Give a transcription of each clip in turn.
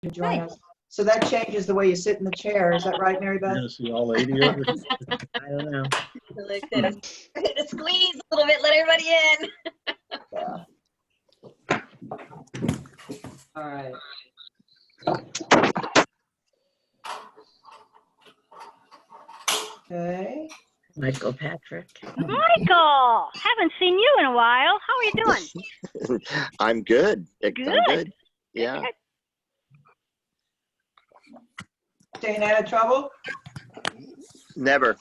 to join us. So that changes the way you sit in the chair. Is that right, Mary Beth? You're gonna see all 80 of us. I don't know. Like this. Squeeze a little bit, let everybody in. Yeah. All right. Okay. Michael Patrick. Michael, haven't seen you in a while. How are you doing? I'm good. I'm Good. good. Yeah. Staying out of trouble? Never.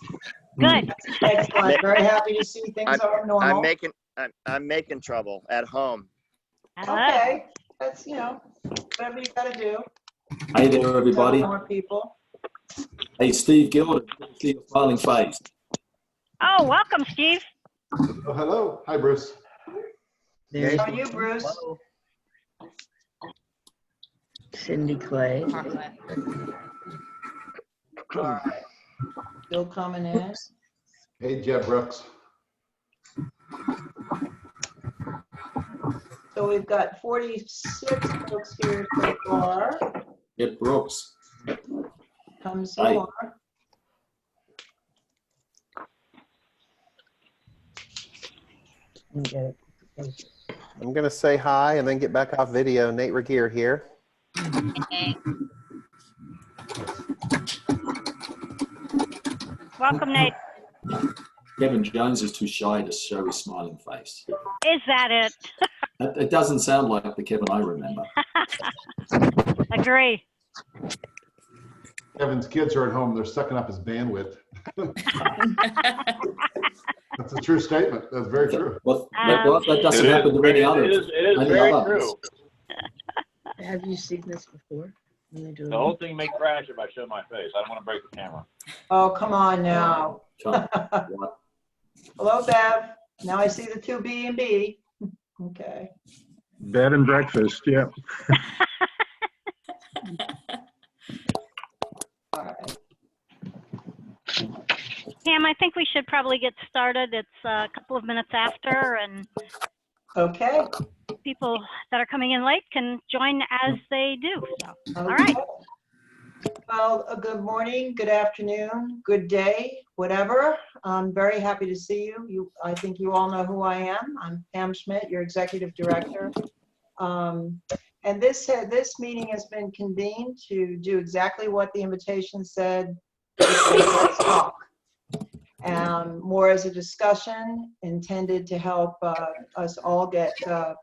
Good. Excellent. Very happy to see things are normal. I'm making trouble at home. Okay. That's, you know, whatever you got to do. Hey there, everybody. More people. Hey, Steve Gilder, see your smiling face. Oh, welcome, Steve. Oh, hello. Hi, Bruce. How are you, Bruce? Cindy Clay. All right. Still coming in. Hey, Jeb Brooks. So we've got 46 folks here so far. Ed Brooks. Come some more. I'm going to say hi and then get back off video. Nate Regier here. Welcome, Nate. Kevin Jones is too shy to show his smiling face. Is that it? It doesn't sound like the Kevin I remember. Agree. Kevin's kids are at home. They're sucking up his bandwidth. That's a true statement. That's very true. Well, that doesn't happen to any others. It is very true. Have you seen this before? The whole thing may crash if I show my face. I don't want to break the camera. Oh, come on now. What? Hello, Bev. Now I see the two B and B. Okay. Bed and breakfast, yeah. All right. Pam, I think we should probably get started. It's a couple of minutes after, and Okay. people that are coming in late can join as they do. So, all Okay. right. Well, good morning, good afternoon, good day, whatever. I'm very happy to see you. I think you all know who I am. I'm Pam Schmidt, your executive director. And this meeting has been convened to do exactly what the invitation said. Let's talk. More as a discussion intended to help us all get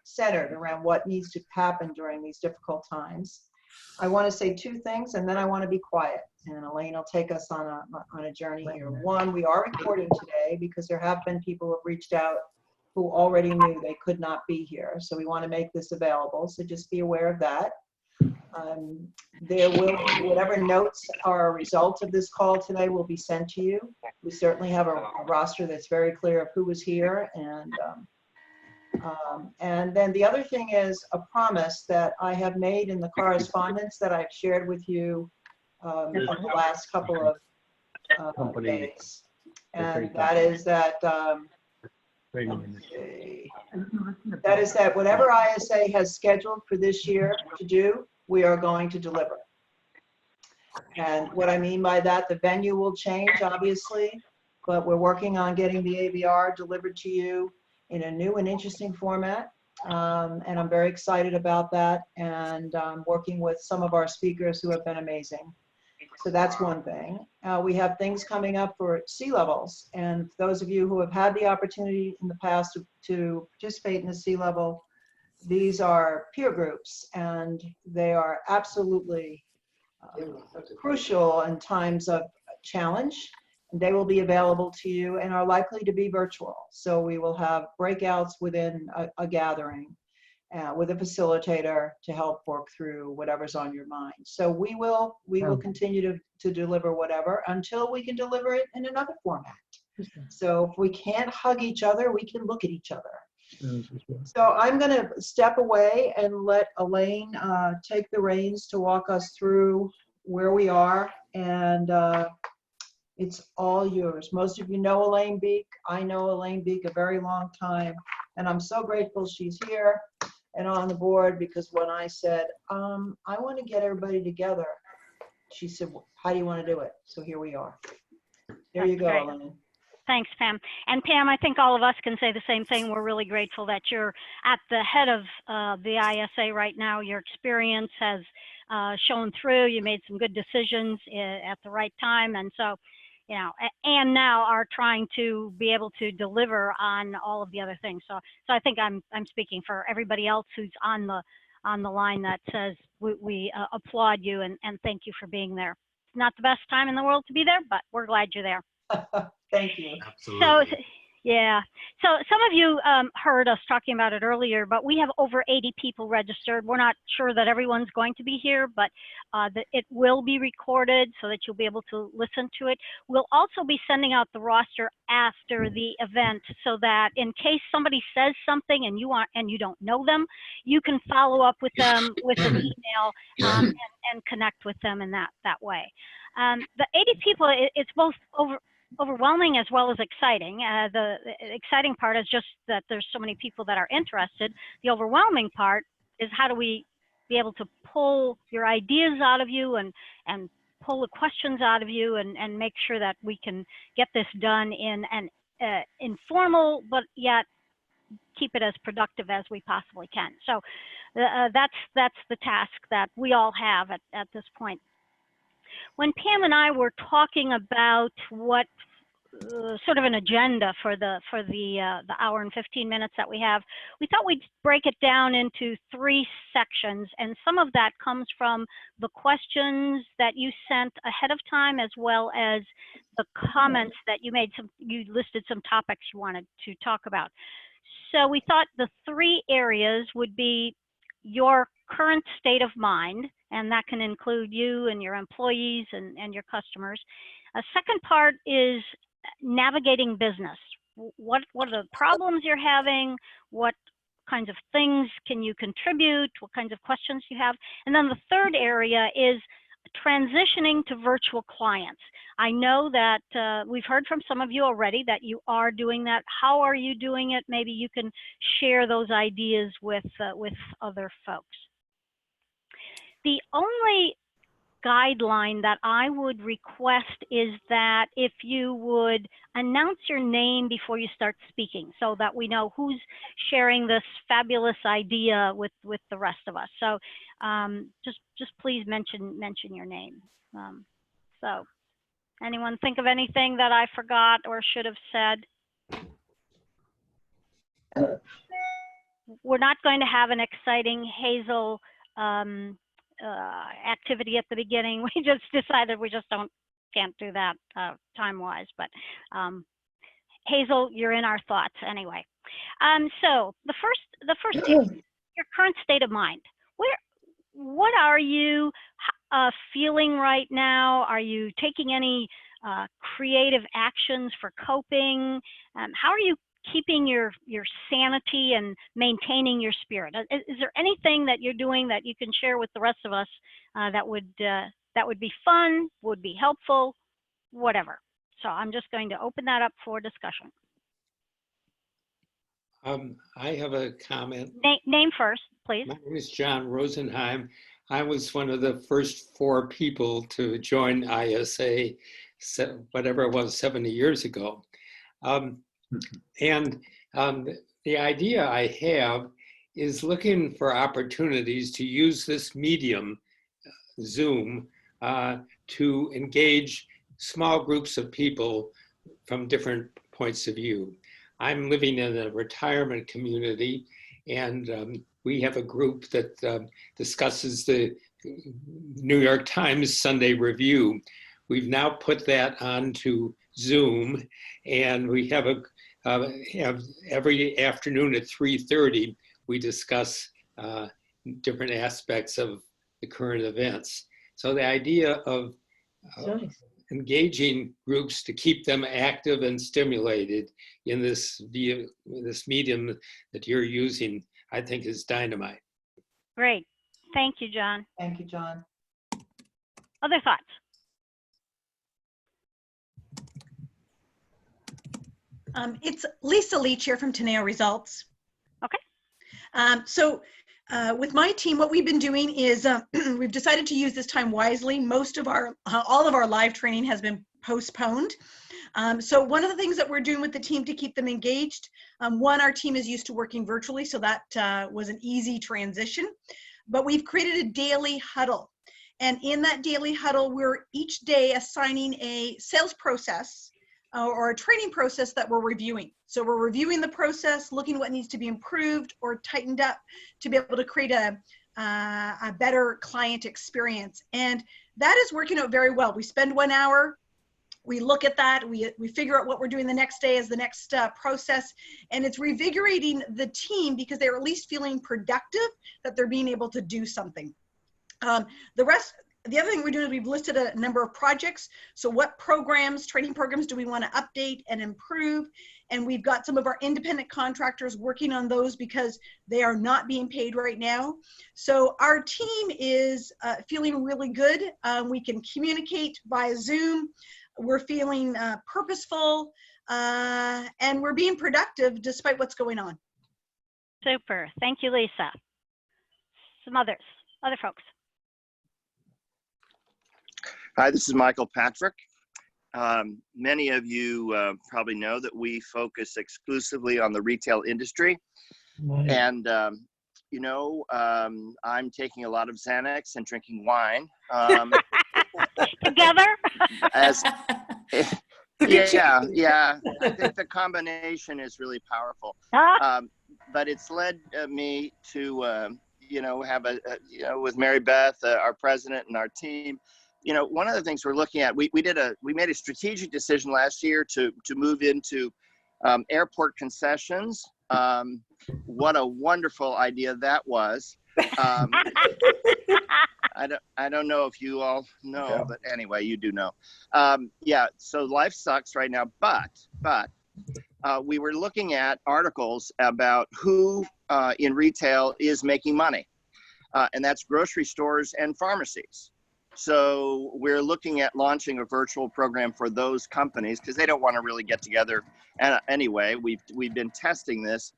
centered around what needs to happen during these difficult times. I want to say two things, and then I want to be quiet, and Elaine will take us on a journey here. One, we are recording today because there have been people who have reached out who already knew they could not be here, so we want to make this available, so just be aware of that. There will be whatever notes are a result of this call today will be sent to you. We certainly have a roster that's very clear of who was here, and then the other thing is a promise that I have made in the correspondence that I've shared with you in the last couple of days. And that is that, that is that whatever ISA has scheduled for this year to do, we are going to deliver. And what I mean by that, the venue will change, obviously, but we're working on getting the ABR delivered to you in a new and interesting format. And I'm very excited about that, and working with some of our speakers who have been amazing. So that's one thing. We have things coming up for sea levels, and those of you who have had the opportunity in the past to participate in the sea level, these are peer groups, and they are absolutely crucial in times of challenge. They will be available to you and are likely to be virtual. So we will have breakouts within a gathering with a facilitator to help work through whatever's on your mind. So we will continue to deliver whatever until we can deliver it in another format. So if we can't hug each other, we can look at each other. So I'm going to step away and let Elaine take the reins to walk us through where we are, and it's all yours. Most of you know Elaine Beek. I know Elaine Beek a very long time, and I'm so grateful she's here. and on the board, because when I said, I want to get everybody together, she said, how do you want to do it? So here we are. There you That's go, great. Elaine. Thanks, Pam. And Pam, I think all of us can say the same thing. We're really grateful that you're at the head of the ISA right now. Your experience has shown through. You made some good decisions at the right time. And so, you know, and now are trying to be able to deliver on all of the other things. So I think I'm speaking for everybody else who's on the line that says we applaud you and thank you for being there. It's not the best time in the world to be there, but we're glad you're there. Thank you. So, yeah. So some of you heard us talking about it earlier, but we have over 80 people registered. We're not sure that everyone's going to be here, but it will be recorded so that you'll be able to listen to it. We'll also be sending out the roster after the event so that in case somebody says something and you don't know them, you can follow up with them with an email and connect with them in that way. The 80 people, it's both overwhelming as well as exciting. The exciting part is just that there's so many people that are interested. The overwhelming part is how do we be able to pull your ideas out of you and pull the questions out of you and make sure that we can get this done in an informal but yet keep it as productive as we possibly can. So that's the task that we all have at this point. When Pam and I were talking about what sort of an agenda for the hour and 15 minutes that we have, we thought we'd break it down into 3 sections, and some of that comes from the questions that you sent ahead of time as well as the comments that you made. You listed some topics you wanted to talk about. So we thought the 3 areas would be your current state of mind, and that can include you and your employees and your customers. A second part is navigating business. What are the problems you're having? What kinds of things can you contribute? What kinds of questions you have? And then the third area is transitioning to virtual clients. I know that we've heard from some of you already that you are doing that. How are you doing it? Maybe you can share those ideas with other folks. The only guideline that I would request is that if you would announce your name before you start speaking so that we know who's sharing this fabulous idea with the rest of us. So just please mention your name. So anyone think of anything that I forgot or should have said? We're not going to have an exciting Hazel activity at the beginning. We just decided we just can't do that time-wise, but Hazel, you're in our thoughts anyway. So the first thing, your current state of mind. What are you feeling right now? Are you taking any creative actions for coping? How are you keeping your sanity and maintaining your spirit? Is there anything that you're doing that you can share with the rest of us that would be fun, would be helpful, whatever? So I'm just going to open that up for discussion. I have a comment. Name first, please. My name is John Rosenheim. I was one of the first 4 people to join ISA, whatever it was, 70 years ago. And the idea I have is looking for opportunities to use this medium, Zoom, to engage small groups of people from different points of view. I'm living in a retirement community, and we have a group that discusses the New York Times Sunday Review. We've now put that onto Zoom, and we have every afternoon at 3:30, we discuss different aspects of the current events. So the idea of engaging groups to keep them active and stimulated in this medium that you're using, I think is dynamite. Great. Thank you, John. Thank you, John. Other thoughts? It's Lisa Leach here from Teneo Results. Okay. So With my team, what we've been doing is we've decided to use this time wisely. Most of our, all of our live training has been postponed. So one of the things that we're doing with the team to keep them engaged, one, our team is used to working virtually, so that was an easy transition. But we've created a daily huddle. And in that daily huddle, we're each day assigning a sales process or a training process that we're reviewing. So we're reviewing the process, looking what needs to be improved or tightened up to be able to create a better client experience. And that is working out very well. We spend 1 hour, we look at that, we figure out what we're doing the next day as the next process, and it's revigorating the team because they're at least feeling productive, that they're being able to do something. The other thing we're doing is we've listed a number of projects. So what programs, training programs do we want to update and improve? And we've got some of our independent contractors working on those because they are not being paid right now. So our team is feeling really good. We can communicate via Zoom. We're feeling purposeful and we're being productive despite what's going on. Super. Thank you, Lisa. Some other folks. Hi, this is Michael Patrick. Many of you probably know that we focus exclusively on the retail industry. And, you know, I'm taking a lot of Xanax and drinking wine. Together? Yeah. I think the combination is really powerful. But it's led me to, you know, have with Mary Beth, our president, and our team. You know, one of the things we're looking at, we made a strategic decision last year to move into airport concessions. What a wonderful idea that was. I don't know if you all know, but anyway, you do know. Yeah, so life sucks right now, but we were looking at articles about who in retail is making money, and that's grocery stores and pharmacies. So we're looking at launching a virtual program for those companies because they don't want to really get together. And anyway, we've been testing this.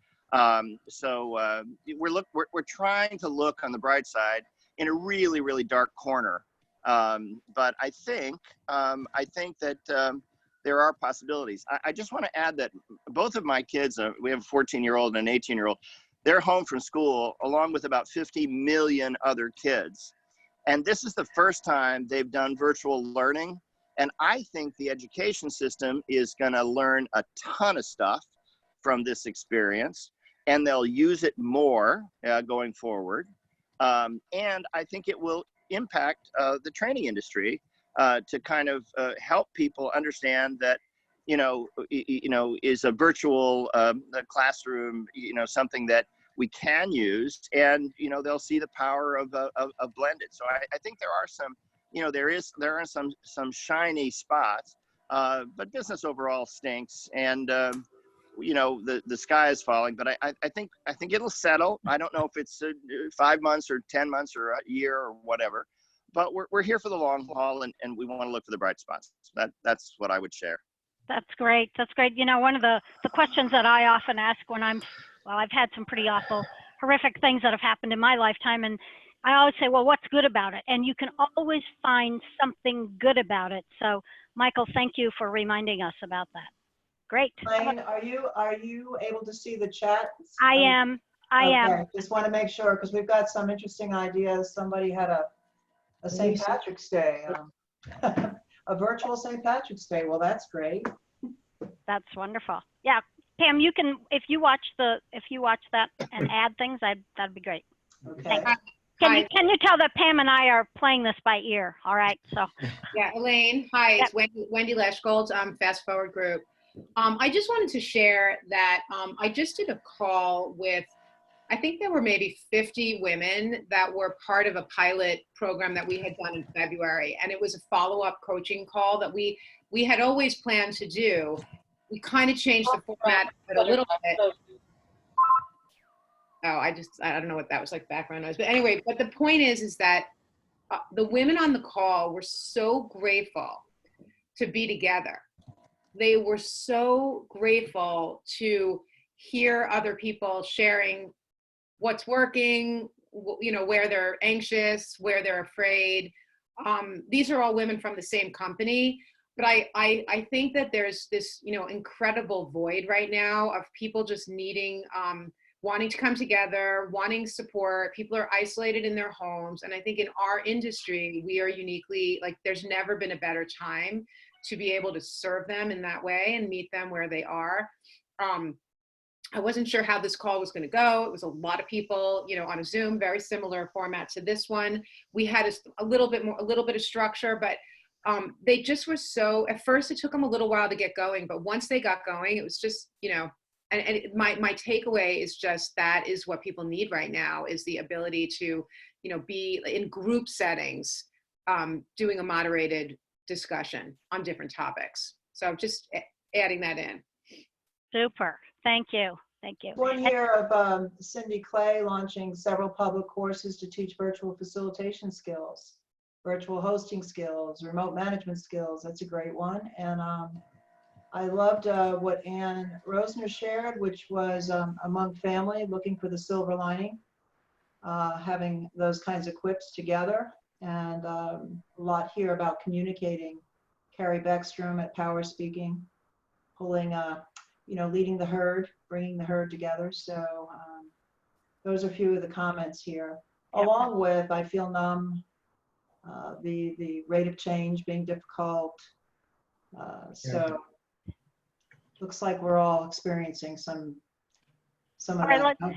So we're trying to look on the bright side in a really, really dark corner. But I think that there are possibilities. I just want to add that both of my kids, we have a 14-year-old and an 18-year-old, they're home from school along with about 50 million other kids. And this is the first time they've done virtual learning. And I think the education system is going to learn a ton of stuff from this experience, and they'll use it more going forward. And I think it will impact the training industry to kind of help people understand that, is a virtual classroom, something that we can use, and they'll see the power of blended. So I think there are some, there are some shiny spots, but business overall stinks, and the sky is falling. But I think it'll settle. I don't know if it's 5 months or 10 months or a year or whatever, but we're here for the long haul, and we want to look for the bright spots. That's what I would share. That's great. That's great. One of the questions that I often ask when I've had some pretty awful, horrific things that have happened in my lifetime. And I always say, well, what's good about it? And you can always find something good about it. So Michael, thank you for reminding us about that. Great. Elaine, are you able to see the chat? I am. Just want to make sure, because we've got some interesting ideas. Somebody had a St. Patrick's Day, a virtual St. Patrick's Day. Well, that's great. That's wonderful. Yeah, Pam, you can, if you watch that and add things, that'd be great. Okay. Can you tell that Pam and I are playing this by ear? All right. So. Yeah, Elaine. Hi, it's Wendy Leschgold, Fast Forward Group. I just wanted to share that I just did a call with, I think there were maybe 50 women that were part of a pilot program that we had done in February. And it was a follow-up coaching call that we had always planned to do. We kind of changed the format a little bit. Oh, I don't know what that was, like background noise. But anyway, but the point is that the women on the call were so grateful to be together. They were so grateful to hear other people sharing what's working, where they're anxious, where they're afraid. These are all women from the same company. But I think that there's this, incredible void right now of people just needing, wanting to come together, wanting support. People are isolated in their homes. And I think in our industry, we are uniquely, like, there's never been a better time to be able to serve them in that way and meet them where they are. I wasn't sure how this call was going to go. It was a lot of people, on a Zoom, very similar format to this one. We had a little bit of structure, but they just were so, at first it took them a little while to get going, but once they got going, it was just, my takeaway is just that is what people need right now, is the ability to, be in group settings, doing a moderated discussion on different topics. So just adding that in. Super. Thank you. Thank you. 1 year of Cindy Clay launching several public courses to teach virtual facilitation skills, virtual hosting skills, remote management skills. That's a great one. And I loved what Ann Rosner shared, which was among family, looking for the silver lining, having those kinds of quips together. And a lot here about communicating. Carrie Beckstrom at Power Speaking, pulling leading the herd, bringing the herd together. So those are a few of the comments here, along with I feel numb, the rate of change being difficult. So looks like we're all experiencing some of All right, that.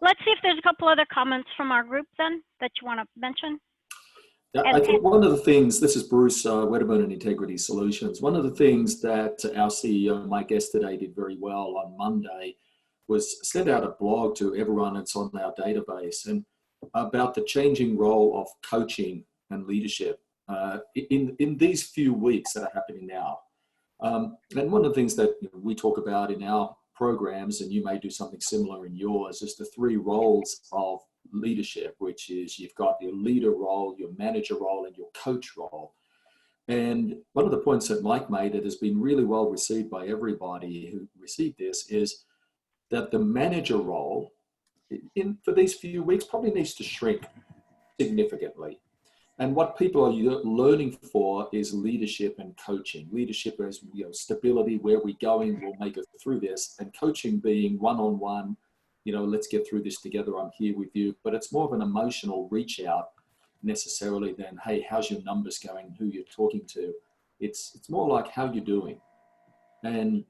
let's see if there's a couple other comments from our group then that you want to mention. I think one of the things, this is Bruce Wedderburn and Integrity Solutions, one of the things that our CEO, my guest today, did very well on Monday was send out a blog to everyone that's on our database and about the changing role of coaching and leadership in these few weeks that are happening now. And one of the things that we talk about in our programs, and you may do something similar in yours, is the 3 roles of leadership, which is you've got your leader role, your manager role, and your coach role. And one of the points that Mike made that has been really well received by everybody who received this is that the manager role for these few weeks probably needs to shrink significantly. And what people are learning for is leadership and coaching. Leadership as stability, where we're going, we'll make it through this, and coaching being one-on-one, let's get through this together, I'm here with you. But it's more of an emotional reach out necessarily than, hey, how's your numbers going, who you're talking to. It's more like how you're doing. And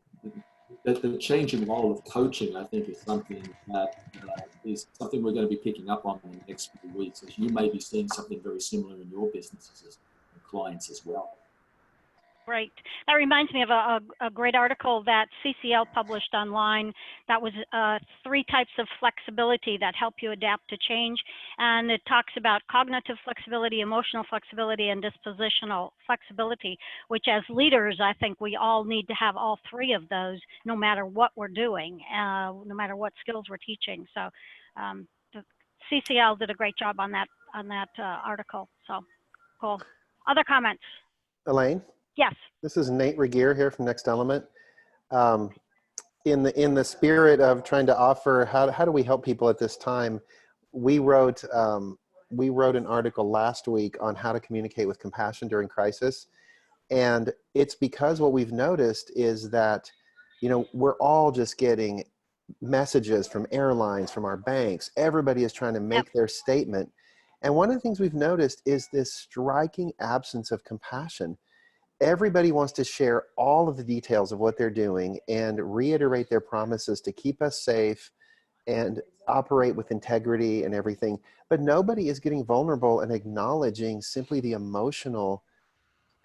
the change in role of coaching, I think, is something that is something we're going to be picking up on in the next few weeks, as you may be seeing something very similar in your businesses and clients as well. Great. That reminds me of a great article that CCL published online that was 3 types of flexibility that help you adapt to change. And it talks about cognitive flexibility, emotional flexibility, and dispositional flexibility, which as leaders, I think we all need to have all 3 of those, no matter what we're doing, no matter what skills we're teaching. So the CCL did a great job on that article. So cool. Other comments? Elaine? Yes. This is Nate Regier here from Next Element. In the spirit of trying to offer how do we help people at this time, we wrote an article last week on how to communicate with compassion during crisis. And it's because what we've noticed is that, we're all just getting messages from airlines, from our banks. Everybody is trying to make their statement. And one of the things we've noticed is this striking absence of compassion. Everybody wants to share all of the details of what they're doing and reiterate their promises to keep us safe and operate with integrity and everything. But nobody is getting vulnerable and acknowledging simply the emotional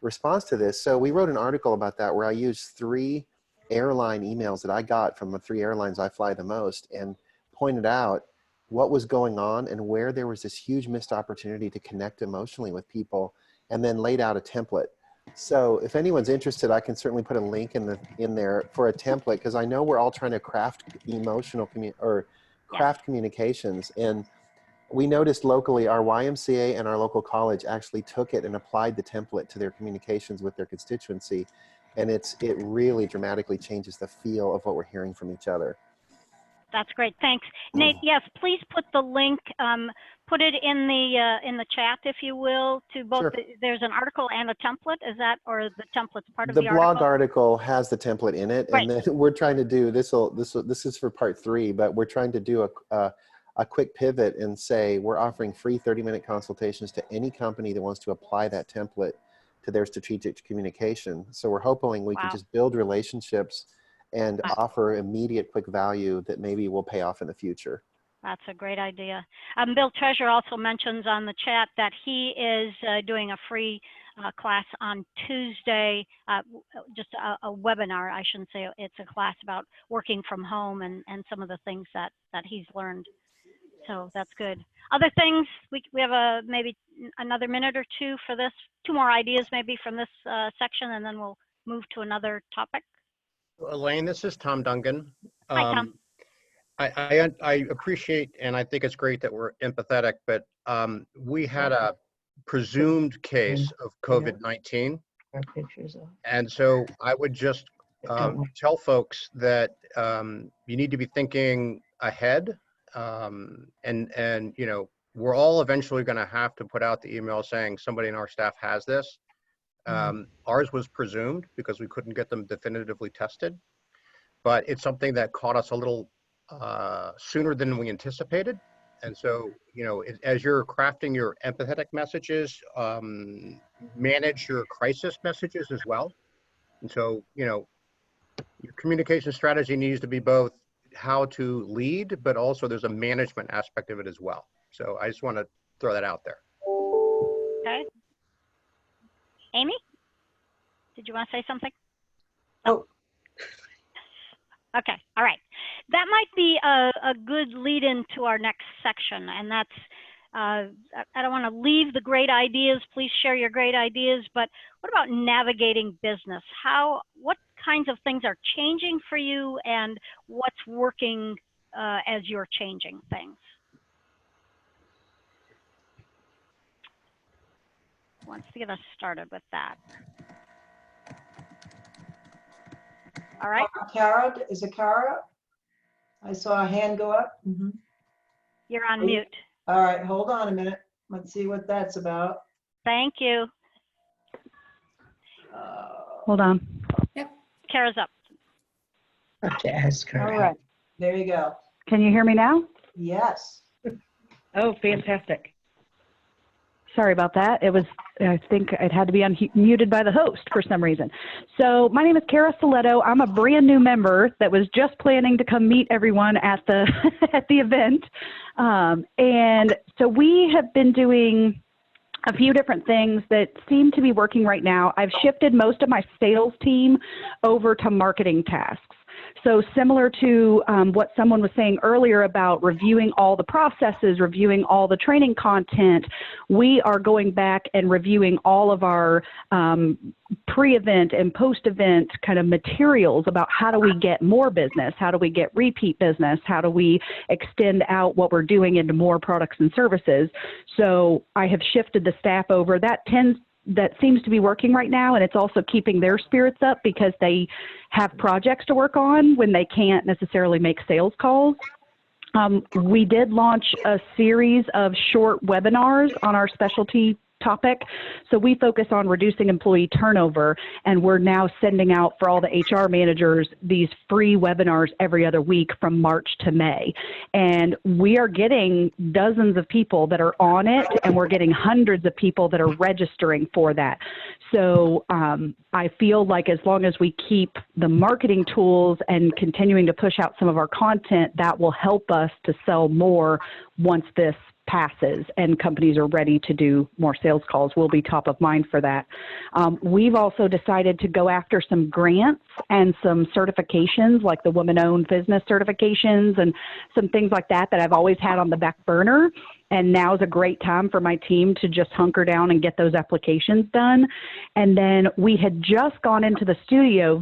response to this. So we wrote an article about that where I used 3 airline emails that I got from the 3 airlines I fly the most and pointed out what was going on and where there was this huge missed opportunity to connect emotionally with people, and then laid out a template. So if anyone's interested, I can certainly put a link in there for a template, because I know we're all trying to craft communications. And we noticed locally, our YMCA and our local college actually took it and applied the template to their communications with their constituency. And it really dramatically changes the feel of what we're hearing from each other. That's great. Thanks. Nate, yes, please put the link, put it in the chat, if you will, to both, Sure. There's an article and a template, is that, or the template's part of The the blog article? article has the template in it, Right. and then we're trying to do this is for part 3, but we're trying to do a quick pivot and say we're offering free 30-minute consultations to any company that wants to apply that template to their strategic communication. So we're hoping we can just build relationships and offer immediate quick value that maybe will pay off in the future. That's a great idea. Bill Treasure also mentions on the chat that he is doing a free class on Tuesday, just a webinar, I shouldn't say it's a class about working from home and some of the things that he's learned. So that's good. Other things, we have maybe another minute or two for this, 2 more ideas maybe from this section, and then we'll move to another topic. Elaine, this is Tom Duncan. Hi, Tom. I appreciate, and I think it's great that we're empathetic, but we had a presumed case of COVID-19. And so I would just tell folks that you need to be thinking ahead. And you know, we're all eventually going to have to put out the email saying somebody in our staff has this. Ours was presumed because we couldn't get them definitively tested, but it's something that caught us a little sooner than we anticipated. And so, you know, as you're crafting your empathetic messages, manage your crisis messages as well. And so, you know, your communication strategy needs to be both how to lead, but also there's a management aspect of it as well. So I just want to throw that out there. Okay. Amy, did you want to say something? Oh. Okay, all right. That might be a good lead into our next section, and that's, I don't want to leave the great ideas, please share your great ideas, but what about navigating business? What kinds of things are changing for you, and what's working as you're changing things? Who wants to get us started with that? All right. Kara, is it Kara? I saw a hand go up. You're on mute. All right, hold on a minute. Let's see what that's about. Thank you. Hold on. Yep. Kara's up. Okay, ask her. All right, there you go. Can you hear me now? Yes. Oh, fantastic. Sorry about that. It was, I think it had to be unmuted by the host for some reason. So my name is Kara Soletto. I'm a brand new member that was just planning to come meet everyone at the at the event. And so we have been doing a few different things that seem to be working right now. I've shifted most of my sales team over to marketing tasks. So similar to what someone was saying earlier about reviewing all the processes, reviewing all the training content, we are going back and reviewing all of our pre-event and post-event kind of materials about how do we get more business, how do we get repeat business, how do we extend out what we're doing into more products and services. So I have shifted the staff over. That seems to be working right now, and it's also keeping their spirits up because they have projects to work on when they can't necessarily make sales calls. We did launch a series of short webinars on our specialty topic. So we focus on reducing employee turnover, and we're now sending out for all the HR managers these free webinars every other week from March to May. And we are getting dozens of people that are on it, and we're getting hundreds of people that are registering for that. So I feel like as long as we keep the marketing tools and continuing to push out some of our content, that will help us to sell more once this passes and companies are ready to do more sales calls. We'll be top of mind for that. We've also decided to go after some grants and some certifications like the woman-owned business certifications and some things like that that I've always had on the back burner. And now is a great time for my team to just hunker down and get those applications done. And then we had just gone into the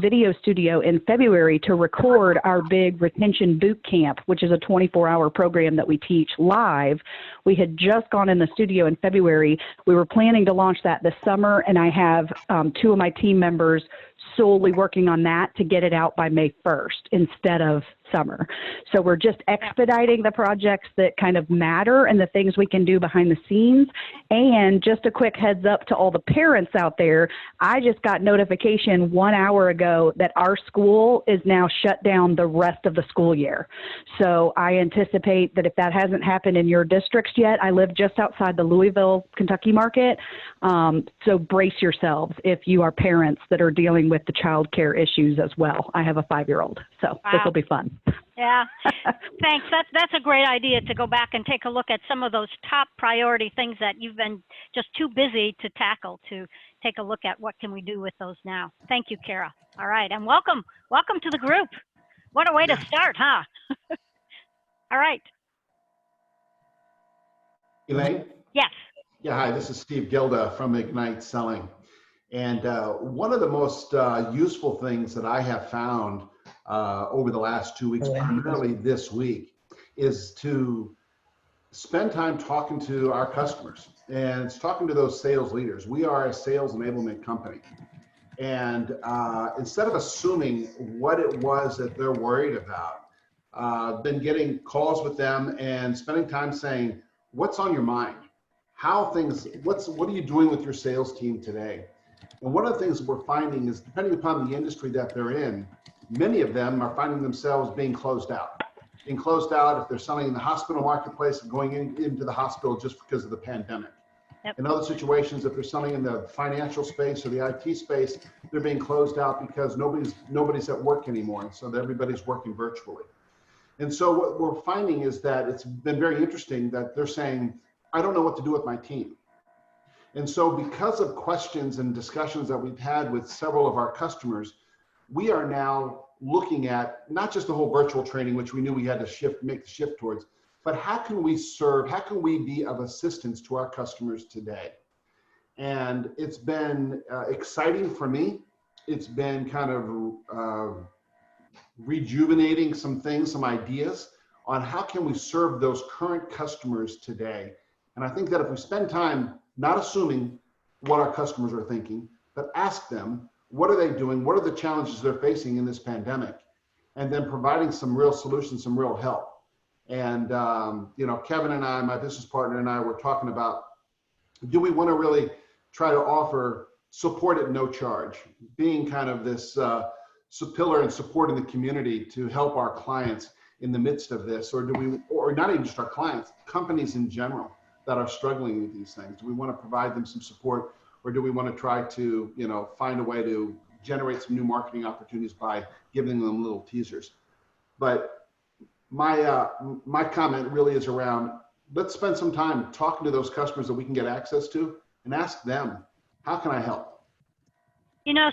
video studio in February to record our big retention boot camp, which is a 24-hour program that we teach live. We had just gone in the studio in February. We were planning to launch that this summer, and I have 2 of my team members solely working on that to get it out by May 1st instead of summer. So we're just expediting the projects that kind of matter and the things we can do behind the scenes. And just a quick heads up to all the parents out there, I just got notification 1 hour ago that our school is now shut down the rest of the school year. So I anticipate that if that hasn't happened in your districts yet, I live just outside the Louisville, Kentucky market. So brace yourselves if you are parents that are dealing with the child care issues as well. I have a 5-year-old, so this will be fun. Yeah, thanks. That's a great idea to go back and take a look at some of those top priority things that you've been just too busy to tackle, to take a look at what can we do with those now. Thank you, Kara. All right, and welcome to the group. What a way to start, huh? All right. Elaine? Yes. Yeah, hi, this is Steve Gilda from Ignite Selling. And one of the most useful things that I have found over the last 2 weeks, primarily this week, is to spend time talking to our customers and it's talking to those sales leaders. We are a sales enablement company. And instead of assuming what it was that they're worried about, been getting calls with them and spending time saying, what's on your mind? What are you doing with your sales team today? And one of the things we're finding is, depending upon the industry that they're in, many of them are finding themselves being closed out. Being closed out if they're selling in the hospital marketplace and going into the hospital just because of the pandemic. Yep. In other situations, if they're selling in the financial space or the IT space, they're being closed out because nobody's at work anymore, and so everybody's working virtually. And so what we're finding is that it's been very interesting that they're saying, I don't know what to do with my team. And so because of questions and discussions that we've had with several of our customers, we are now looking at not just the whole virtual training, which we knew we had to make the shift towards, but how can we be of assistance to our customers today? And it's been exciting for me. It's been kind of rejuvenating some things, some ideas on how can we serve those current customers today. And I think that if we spend time not assuming what our customers are thinking, but ask them, what are they doing? What are the challenges they're facing in this pandemic? And then providing some real solutions, some real help. And, Kevin and I, my business partner and I were talking about, do we want to really try to offer support at no charge, being kind of this pillar and supporting the community to help our clients in the midst of this, or not even just our clients, companies in general that are struggling with these things? Do we want to provide them some support, or do we want to try to, find a way to generate some new marketing opportunities by giving them little teasers? But my comment really is around, let's spend some time talking to those customers that we can get access to and ask them, how can I help?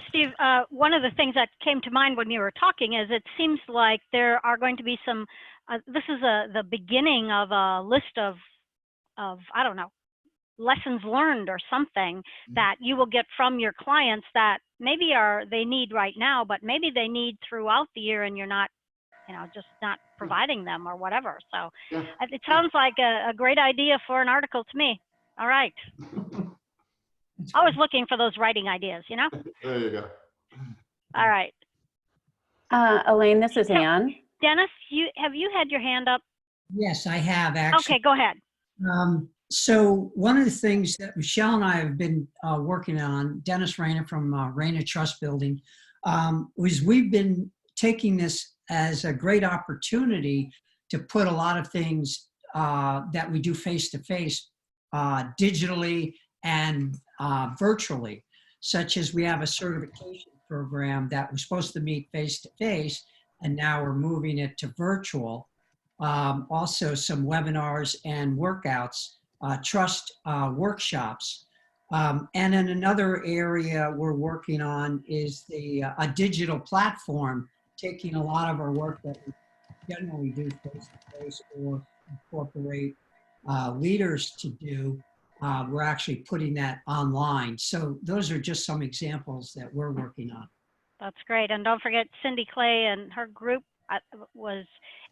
Steve, one of the things that came to mind when you were talking is it seems like there are going to be some, this is the beginning of a list of, I don't know, lessons learned or something that you will get from your clients that maybe they need right now, but maybe they need throughout the year and you're not, just not providing them or whatever. So it sounds like a great idea for an article to me. All right. Always looking for those writing ideas, There you go. All right. Elaine, this is Ann. Dennis, have you had your hand up? Yes, I have actually. Okay, go ahead. So one of the things that Michelle and I have been working on, Dennis Rayner from Rayner Trust Building, was we've been taking this as a great opportunity to put a lot of things that we do face-to-face digitally and virtually, such as we have a certification program that was supposed to meet face-to-face, and now we're moving it to virtual. Also some webinars and workouts, trust workshops. And then another area we're working on is a digital platform, taking a lot of our work that we generally do face-to-face or incorporate leaders to do. We're actually putting that online. So those are just some examples that we're working on. That's great. And don't forget Cindy Clay and her group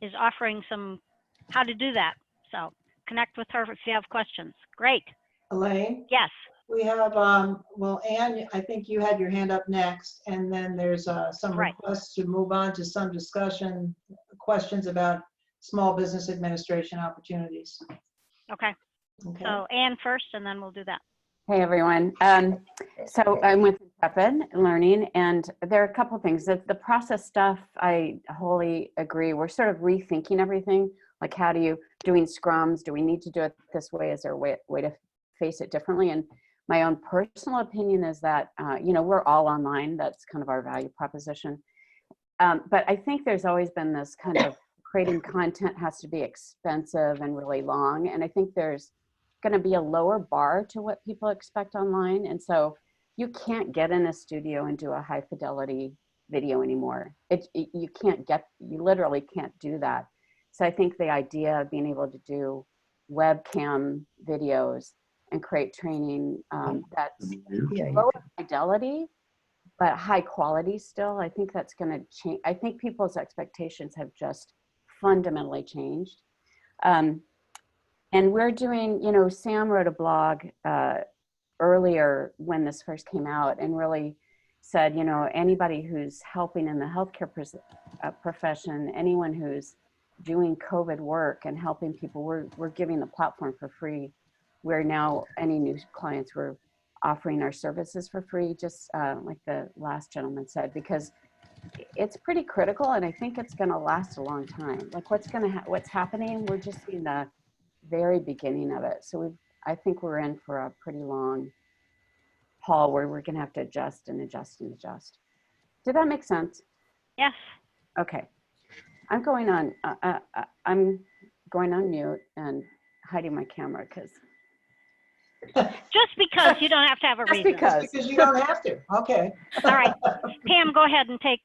is offering how to do that. So connect with her if you have questions. Great. Elaine? Yes. We have, Ann, I think you had your hand up next, and then there's some requests to move on to some discussion questions about small business administration opportunities. Okay. Okay. So Anne first, and then we'll do that. Hey, everyone. So I'm with Intrepid Learning, and there are a couple of things. The process stuff, I wholly agree. We're sort of rethinking everything. Like, how doing scrums? Do we need to do it this way? Is there a way to face it differently? And my own personal opinion is that, we're all online. That's kind of our value proposition. But I think there's always been this kind of creating content has to be expensive and really long. And I think there's going to be a lower bar to what people expect online. And so you can't get in a studio and do a high fidelity video anymore. You literally can't do that. So I think the idea of being able to do webcam videos and create training that's lower fidelity, but high quality still, I think that's going to change. I think people's expectations have just fundamentally changed. And we're doing, Sam wrote a blog earlier when this first came out and really said, anybody who's helping in the healthcare profession, anyone who's doing COVID work and helping people, we're giving the platform for free. Where now any new clients, we're offering our services for free, just like the last gentleman said, because it's pretty critical, and I think it's going to last a long time. Like what's happening, we're just in the very beginning of it. So I think we're in for a pretty long haul where we're going to have to adjust and adjust and adjust. Did that make sense? Yes. Okay. I'm going on mute and hiding my camera because. Just because you don't have to have a reason. Just because you don't have to. Okay. All right. Pam, go ahead and take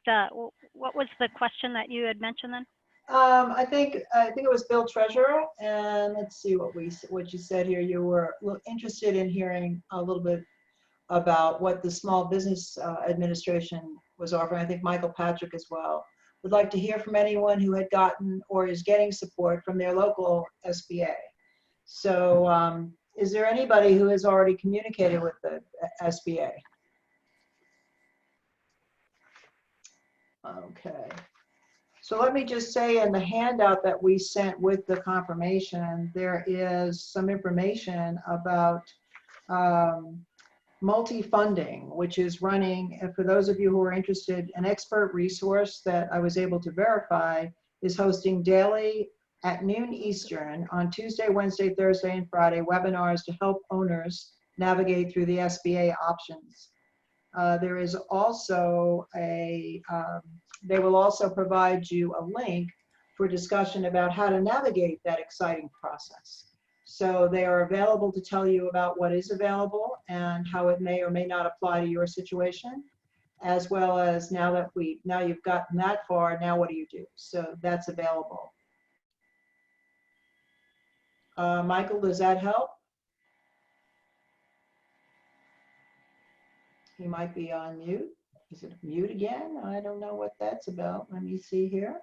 what was the question that you had mentioned then? I think it was Bill Treasurer, and let's see what you said here. You were interested in hearing a little bit about what the Small Business Administration was offering. I think Michael Patrick as well would like to hear from anyone who had gotten or is getting support from their local SBA. So is there anybody who has already communicated with the SBA? Okay. So let me just say, in the handout that we sent with the confirmation, there is some information about multi-funding, which is running, and for those of you who are interested, an expert resource that I was able to verify is hosting daily at noon Eastern on Tuesday, Wednesday, Thursday, and Friday webinars to help owners navigate through the SBA options. There is also they will also provide you a link for discussion about how to navigate that exciting process. So they are available to tell you about what is available and how it may or may not apply to your situation, as well as now you've gotten that far, now what do you do? So that's available. Michael, does that help? He might be on mute. Is it mute again? I don't know what that's about. Let me see here.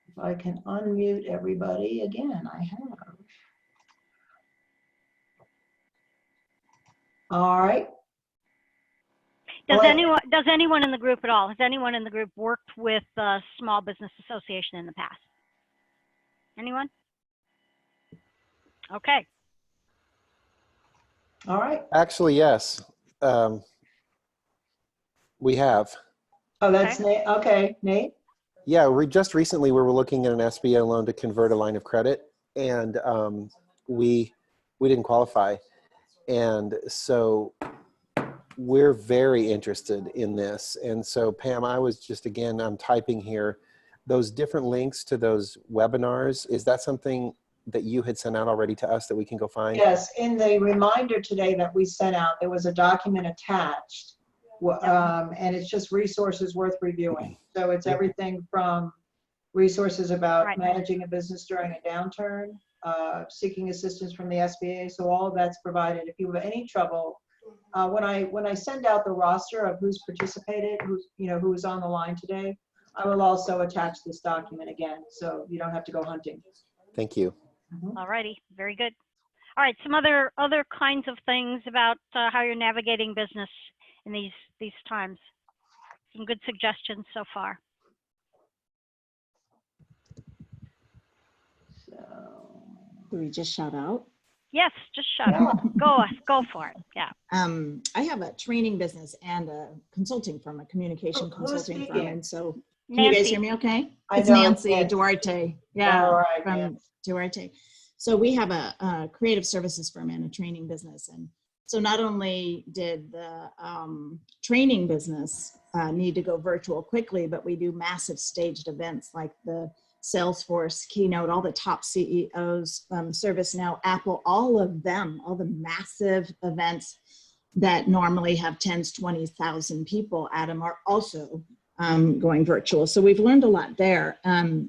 If I can unmute everybody again, I have. All right. Does anyone in the group at all? Has anyone in the group worked with the Small Business Association in the past? Anyone? Okay. All right. Actually, yes. We have. Oh, that's Nate. Okay, Nate. Yeah, just recently we were looking at an SBA loan to convert a line of credit, and we didn't qualify, and so we're very interested in this. And so Pam, I was just I'm typing here those different links to those webinars. Is that something that you had sent out already to us that we can go find? Yes, in the reminder today that we sent out, there was a document attached. And it's just resources worth reviewing. So it's everything from resources about managing a business during a downturn, seeking assistance from the SBA. So all of that's provided. If you have any trouble, when I send out the roster of who's participated, who's on the line today, I will also attach this document again, so you don't have to go hunting. Thank you. All righty, very good. All right, some other kinds of things about how you're navigating business in these times. Some good suggestions so far. Do we just shout out? Yes, just shut up. Go for it. Yeah. I have a training business and a consulting firm, a communication Who's consulting firm. speaking? And so, can you guys Nancy. hear me okay? I It's know, Nancy yes. Duarte. Yeah, All right, from Nancy. Duarte. So we have a creative services firm and a training business. And so not only did the training business need to go virtual quickly, but we do massive staged events like the Salesforce keynote, all the top CEOs, ServiceNow, Apple, all of them, all the massive events that normally have 10s, 20,000 people at them are also going virtual. So we've learned a lot there.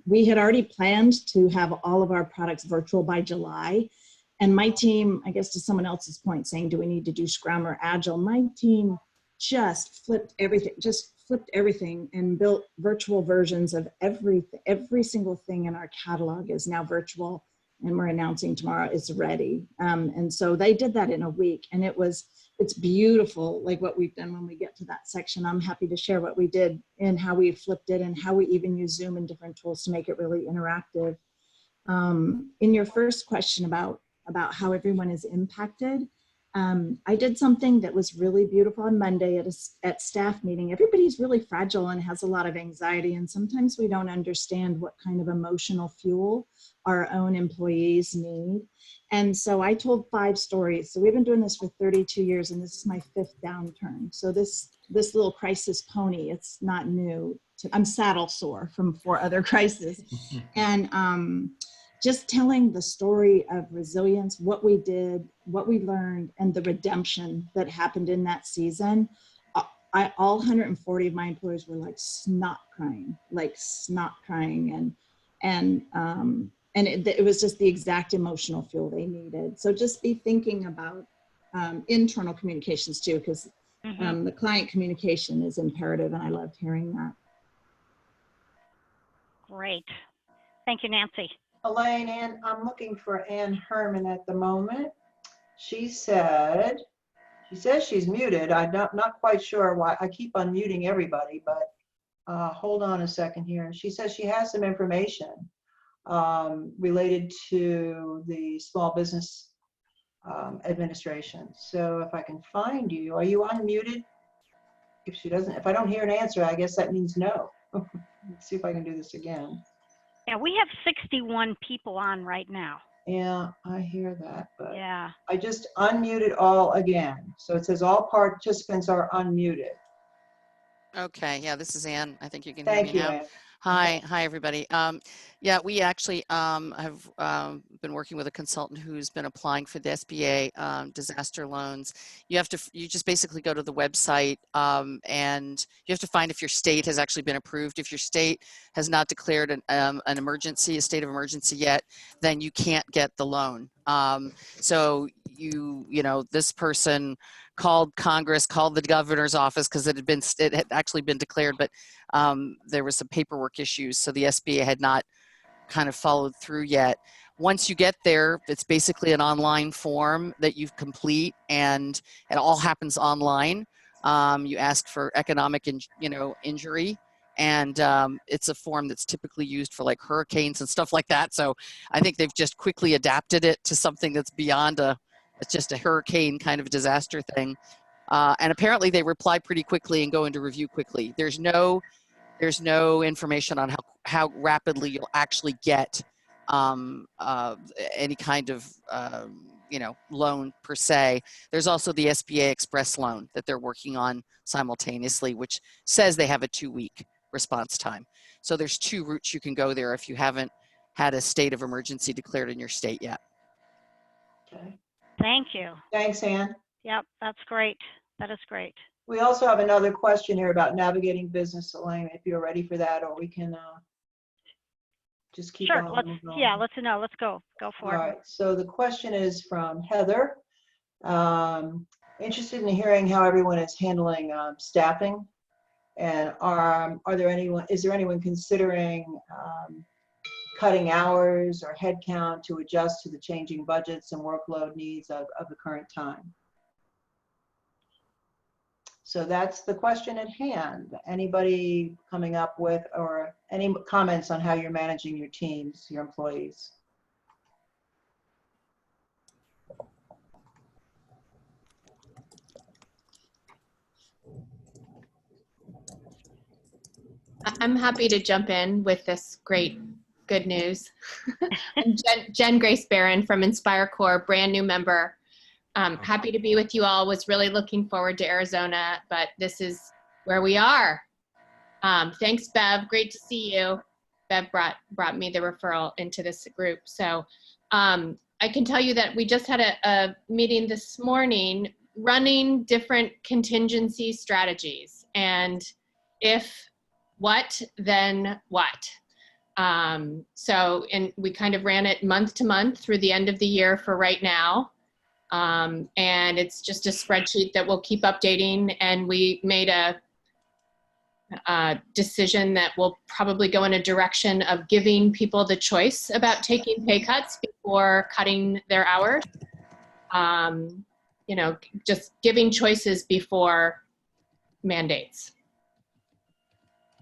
We had already planned to have all of our products virtual by July. And my team, I guess to someone else's point saying, do we need to do Scrum or Agile? My team just flipped everything and built virtual versions of everything. Every single thing in our catalog is now virtual, and we're announcing tomorrow it's ready. And so they did that in a week, and it's beautiful, like what we've done when we get to that section. I'm happy to share what we did and how we flipped it and how we even use Zoom and different tools to make it really interactive. In your first question about how everyone is impacted, I did something that was really beautiful on Monday at staff meeting. Everybody's really fragile and has a lot of anxiety, and sometimes we don't understand what kind of emotional fuel our own employees need. And so I told 5 stories. So we've been doing this for 32 years, and this is my 5th downturn. So this little crisis pony, it's not new. I'm saddle sore from 4 other crises. And just telling the story of resilience, what we did, what we learned, and the redemption that happened in that season. All 140 of my employees were like snot crying, and it was just the exact emotional fuel they needed. So just be thinking about internal communications too, because the client communication is imperative, and I loved hearing that. Great. Thank you, Nancy. Elaine, and I'm looking for Ann Herman at the moment. She says she's muted. I'm not quite sure why. I keep unmuting everybody, but hold on a second here. She says she has some information related to the Small Business Administration. So if I can find you, are you unmuted? If I don't hear an answer, I guess that means no. Let's see if I can do this again. Yeah, we have 61 people on right now. Yeah, I hear that, but yeah. I just unmuted all again. So it says all participants are unmuted. Okay, yeah, this is Ann. I think you can Thank hear me you, now. Ann. Hi, everybody. Yeah, we actually have been working with a consultant who's been applying for the SBA disaster loans. You just basically go to the website and you have to find if your state has actually been approved. If your state has not declared an emergency, a state of emergency yet, then you can't get the loan. So this person called Congress, called the governor's office because it had actually been declared, but there was some paperwork issues, so the SBA had not kind of followed through yet. Once you get there, it's basically an online form that you complete, and it all happens online. You ask for economic injury, and it's a form that's typically used for like hurricanes and stuff like that. So I think they've just quickly adapted it to something that's beyond it's just a hurricane kind of disaster thing. And apparently they reply pretty quickly and go into review quickly. There's no information on how rapidly you'll actually get any kind of loan per se. There's also the SBA Express loan that they're working on simultaneously, which says they have a 2-week response time. So there's 2 routes you can go there if you haven't had a state of emergency declared in your state yet. Okay. Thank you. Thanks, Ann. Yep, that's great. That is great. We also have another question here about navigating business, Elaine, if you're ready for that, or we can just keep on. Let's go for it. All right, so the question is from Heather. Interested in hearing how everyone is handling staffing, and is there anyone considering cutting hours or headcount to adjust to the changing budgets and workload needs of the current time? So that's the question at hand. Anybody coming up with or any comments on how you're managing your teams, your employees? I'm happy to jump in with this great good news. I'm Jen Grace Barron from Inspire Corps, brand new member. Happy to be with you all. Was really looking forward to Arizona, but this is where we are. Thanks, Bev. Great to see you. Bev brought me the referral into this group. So I can tell you that we just had a meeting this morning running different contingency strategies. And if what, then what? And we kind of ran it month to month through the end of the year for right now. And it's just a spreadsheet that we'll keep updating. And we made a decision that will probably go in a direction of giving people the choice about taking pay cuts before cutting their hours. You know, just giving choices before mandates.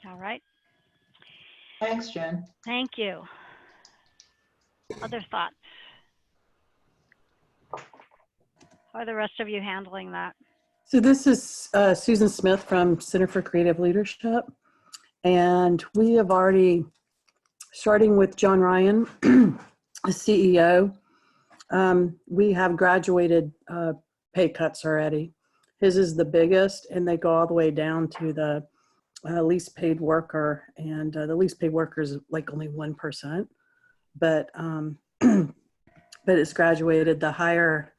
All right. Thanks, Jen. Thank you. Other thoughts? How are the rest of you handling that? So this is Susan Smith from Center for Creative Leadership. And we have already, starting with John Ryan, the CEO, we have graduated pay cuts already. His is the biggest, and they go all the way down to the least paid worker. And the least paid worker is like only 1%. But it's graduated. The higher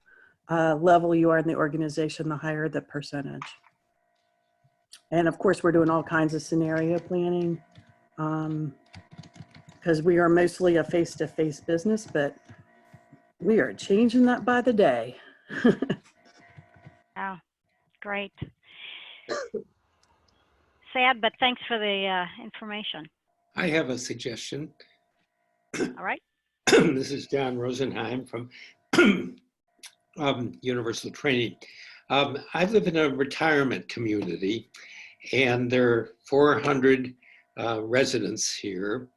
level you are in the organization, the higher the percentage. And of course, we're doing all kinds of scenario planning because we are mostly a face-to-face business, but we are changing that by the day. Oh, great. Sad, but thanks for the information. I have a suggestion. All right. This is John Rosenheim from Universal Training. I live in a retirement community, and there are 400 residents here.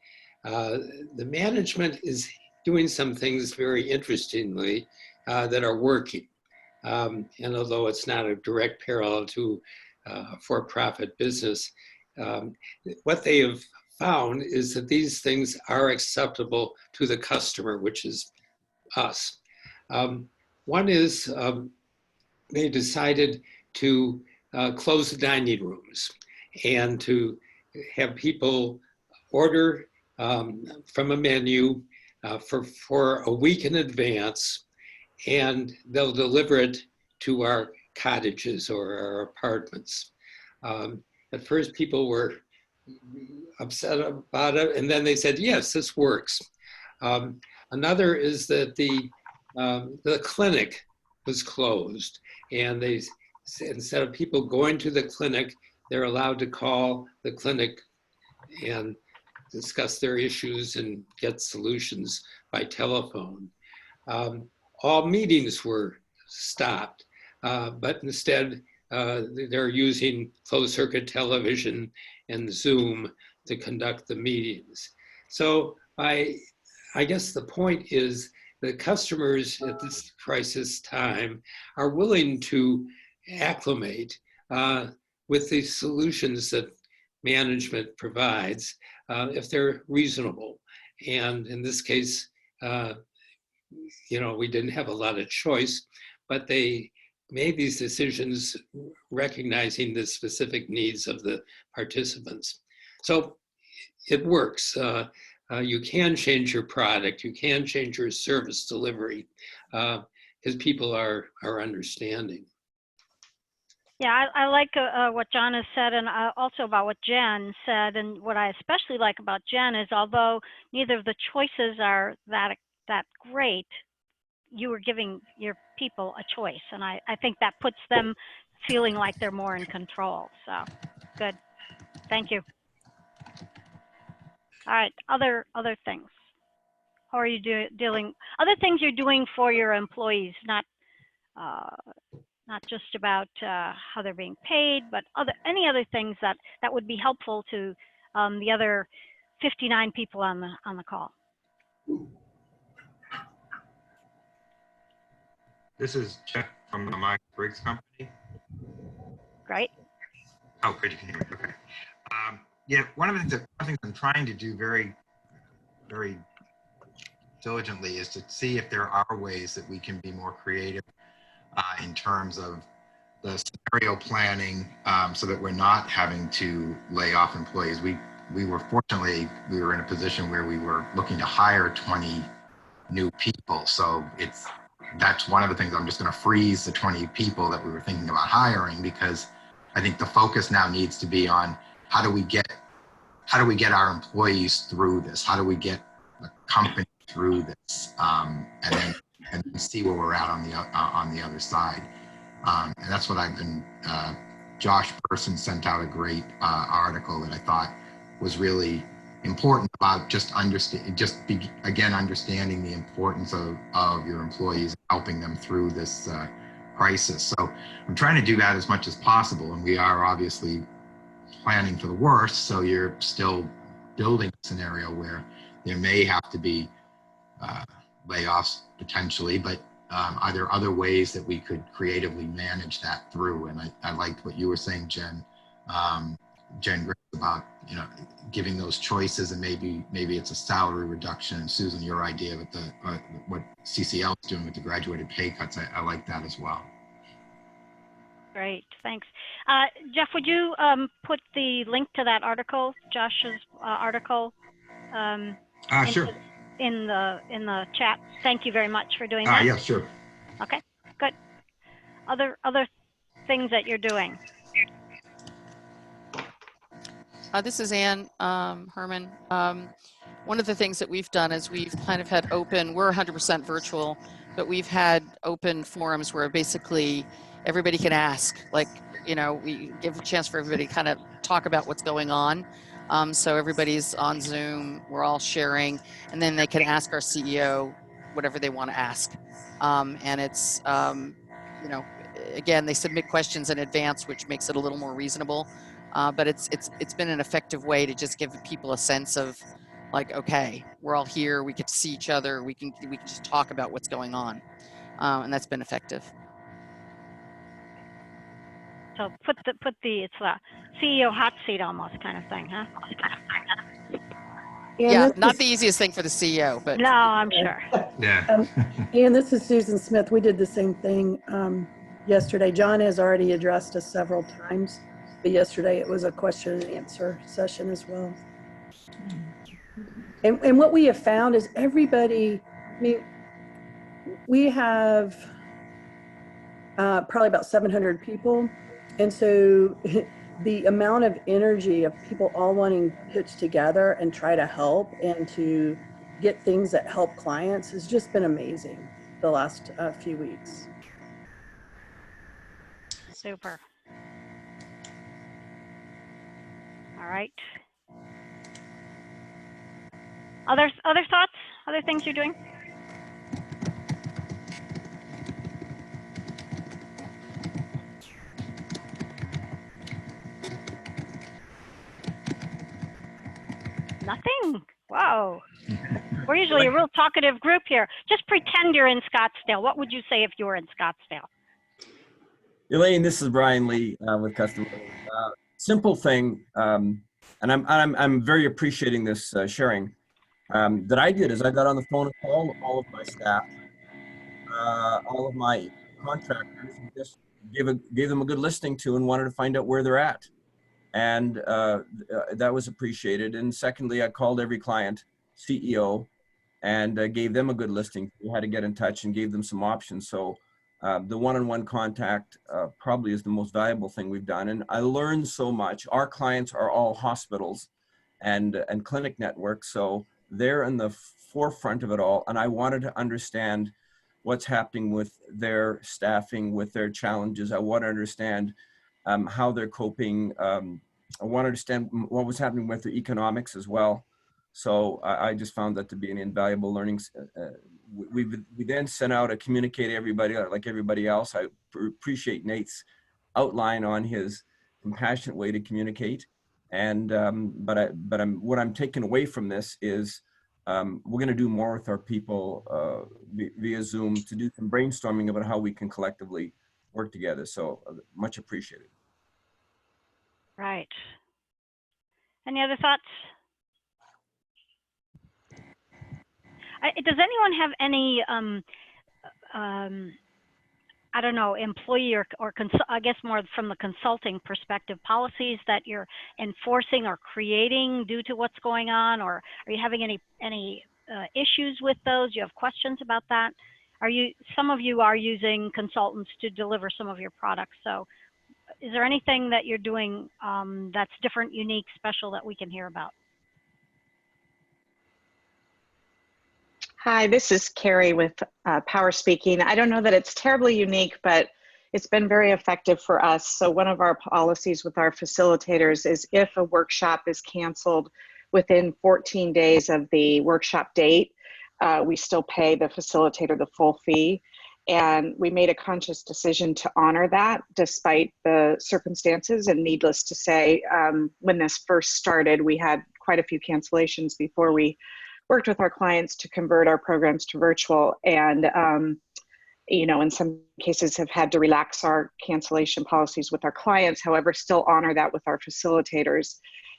The management is doing some things very interestingly that are working. And although it's not a direct parallel to a for-profit business, what they have found is that these things are acceptable to the customer, which is us. One is they decided to close the dining rooms and to have people order from a menu for a week in advance, and they'll deliver it to our cottages or our apartments. At first, people were upset about it, and then they said, yes, this works. Another is that the clinic was closed, and they, instead of people going to the clinic, they're allowed to call the clinic and discuss their issues and get solutions by telephone. All meetings were stopped, but instead they're using closed circuit television and Zoom to conduct the meetings. So I guess the point is that customers at this crisis time are willing to acclimate with the solutions that management provides if they're reasonable. And in this case, you know, we didn't have a lot of choice, but they made these decisions recognizing the specific needs of the participants. So it works. You can change your product, you can change your service delivery because people are understanding. Yeah, I like what John has said, and also about what Jen said. And what I especially like about Jen is, although neither of the choices are that great, you were giving your people a choice, and I think that puts them feeling like they're more in control. So, good. Thank you. All right, other things. How are you dealing? Other things you're doing for your employees, not just about how they're being paid, but any other things that would be helpful to the other 59 people on the call. This is Jeff from the Mike Briggs Company. Great. Oh, good, you can hear me, okay. Yeah, one of the things I'm trying to do very diligently is to see if there are ways that we can be more creative in terms of the scenario planning, so that we're not having to lay off employees. We were fortunately, we were in a position where we were looking to hire 20 new people. So that's one of the things. I'm just going to freeze the 20 people that we were thinking about hiring, because I think the focus now needs to be on how do we get our employees through this? How do we get the company through this? And then see where we're at on the other side. And that's what I've been, Josh Person sent out a great article that I thought was really important about understanding the importance of your employees, helping them through this crisis. So I'm trying to do that as much as possible. And we are obviously planning for the worst. So you're still building a scenario where there may have to be layoffs potentially, but are there other ways that we could creatively manage that through? And I liked what you were saying, Jen, Gray, about giving those choices, and maybe it's a salary reduction. And Susan, your idea with what CCL is doing with the graduated pay cuts, I like that as well. Great, thanks. Jeff, would you put the link to that article, Josh's article, Sure. in the chat? Thank you very much for doing that. Yeah, sure. Okay, good. Other things that you're doing? This is Ann Herman. One of the things that we've done is we've kind of had open, we're 100% virtual, but we've had open forums where basically everybody can ask, like, we give a chance for everybody to kind of talk about what's going on. So everybody's on Zoom, we're all sharing, and then they can ask our CEO whatever they want to ask. And it's, again, they submit questions in advance, which makes it a little more reasonable. But it's been an effective way to just give people a sense of, like, okay, we're all here, we get to see each other, we can just talk about what's going on, and that's been effective. So it's a CEO hot seat almost kind of thing, huh? Yeah, not the easiest thing for the CEO, but no, I'm sure. Yeah. And this is Susan Smith. We did the same thing yesterday. John has already addressed us several times, but yesterday it was a question and answer session as well. And what we have found is everybody, we have probably about 700 people. And so the amount of energy of people all wanting to pitch together and try to help and to get things that help clients has just been amazing the last few weeks. Super. All right. Other thoughts? Other things you're doing? Nothing? Wow. We're usually a real talkative group here. Just pretend you're in Scottsdale. What would you say if you were in Scottsdale? Elaine, this is Brian Lee with Customer. Simple thing, and I'm very appreciating this sharing. That I did is I got on the phone and called all of my staff, all of my contractors, and just gave them a good listening to and wanted to find out where they're at. And that was appreciated. And secondly, I called every client CEO and gave them a good listing. We had to get in touch and gave them some options. So the one-on-one contact probably is the most valuable thing we've done. And I learned so much. Our clients are all hospitals and clinic networks. So they're in the forefront of it all. And I wanted to understand what's happening with their staffing, with their challenges. I want to understand how they're coping. I want to understand what was happening with the economics as well. So I just found that to be an invaluable learning. We then sent out a communicate to everybody, like everybody else. I appreciate Nate's outline on his compassionate way to communicate. And what I'm taking away from this is we're going to do more with our people via Zoom to do some brainstorming about how we can collectively work together. So much appreciated. Right. Any other thoughts? Does anyone have any, I don't know, employee or I guess more from the consulting perspective, policies that you're enforcing or creating due to what's going on, or are you having any issues with those? You have questions about that? Some of you are using consultants to deliver some of your products. So is there anything that you're doing that's different, unique, special that we can hear about? Hi, this is Carrie with Power Speaking. I don't know that it's terribly unique, but it's been very effective for us. So one of our policies with our facilitators is if a workshop is canceled within 14 days of the workshop date, we still pay the facilitator the full fee. And we made a conscious decision to honor that despite the circumstances. And needless to say, when this first started, we had quite a few cancellations before we worked with our clients to convert our programs to virtual. And, you know, in some cases have had to relax our cancellation policies with our clients, however, still honor that with our facilitators.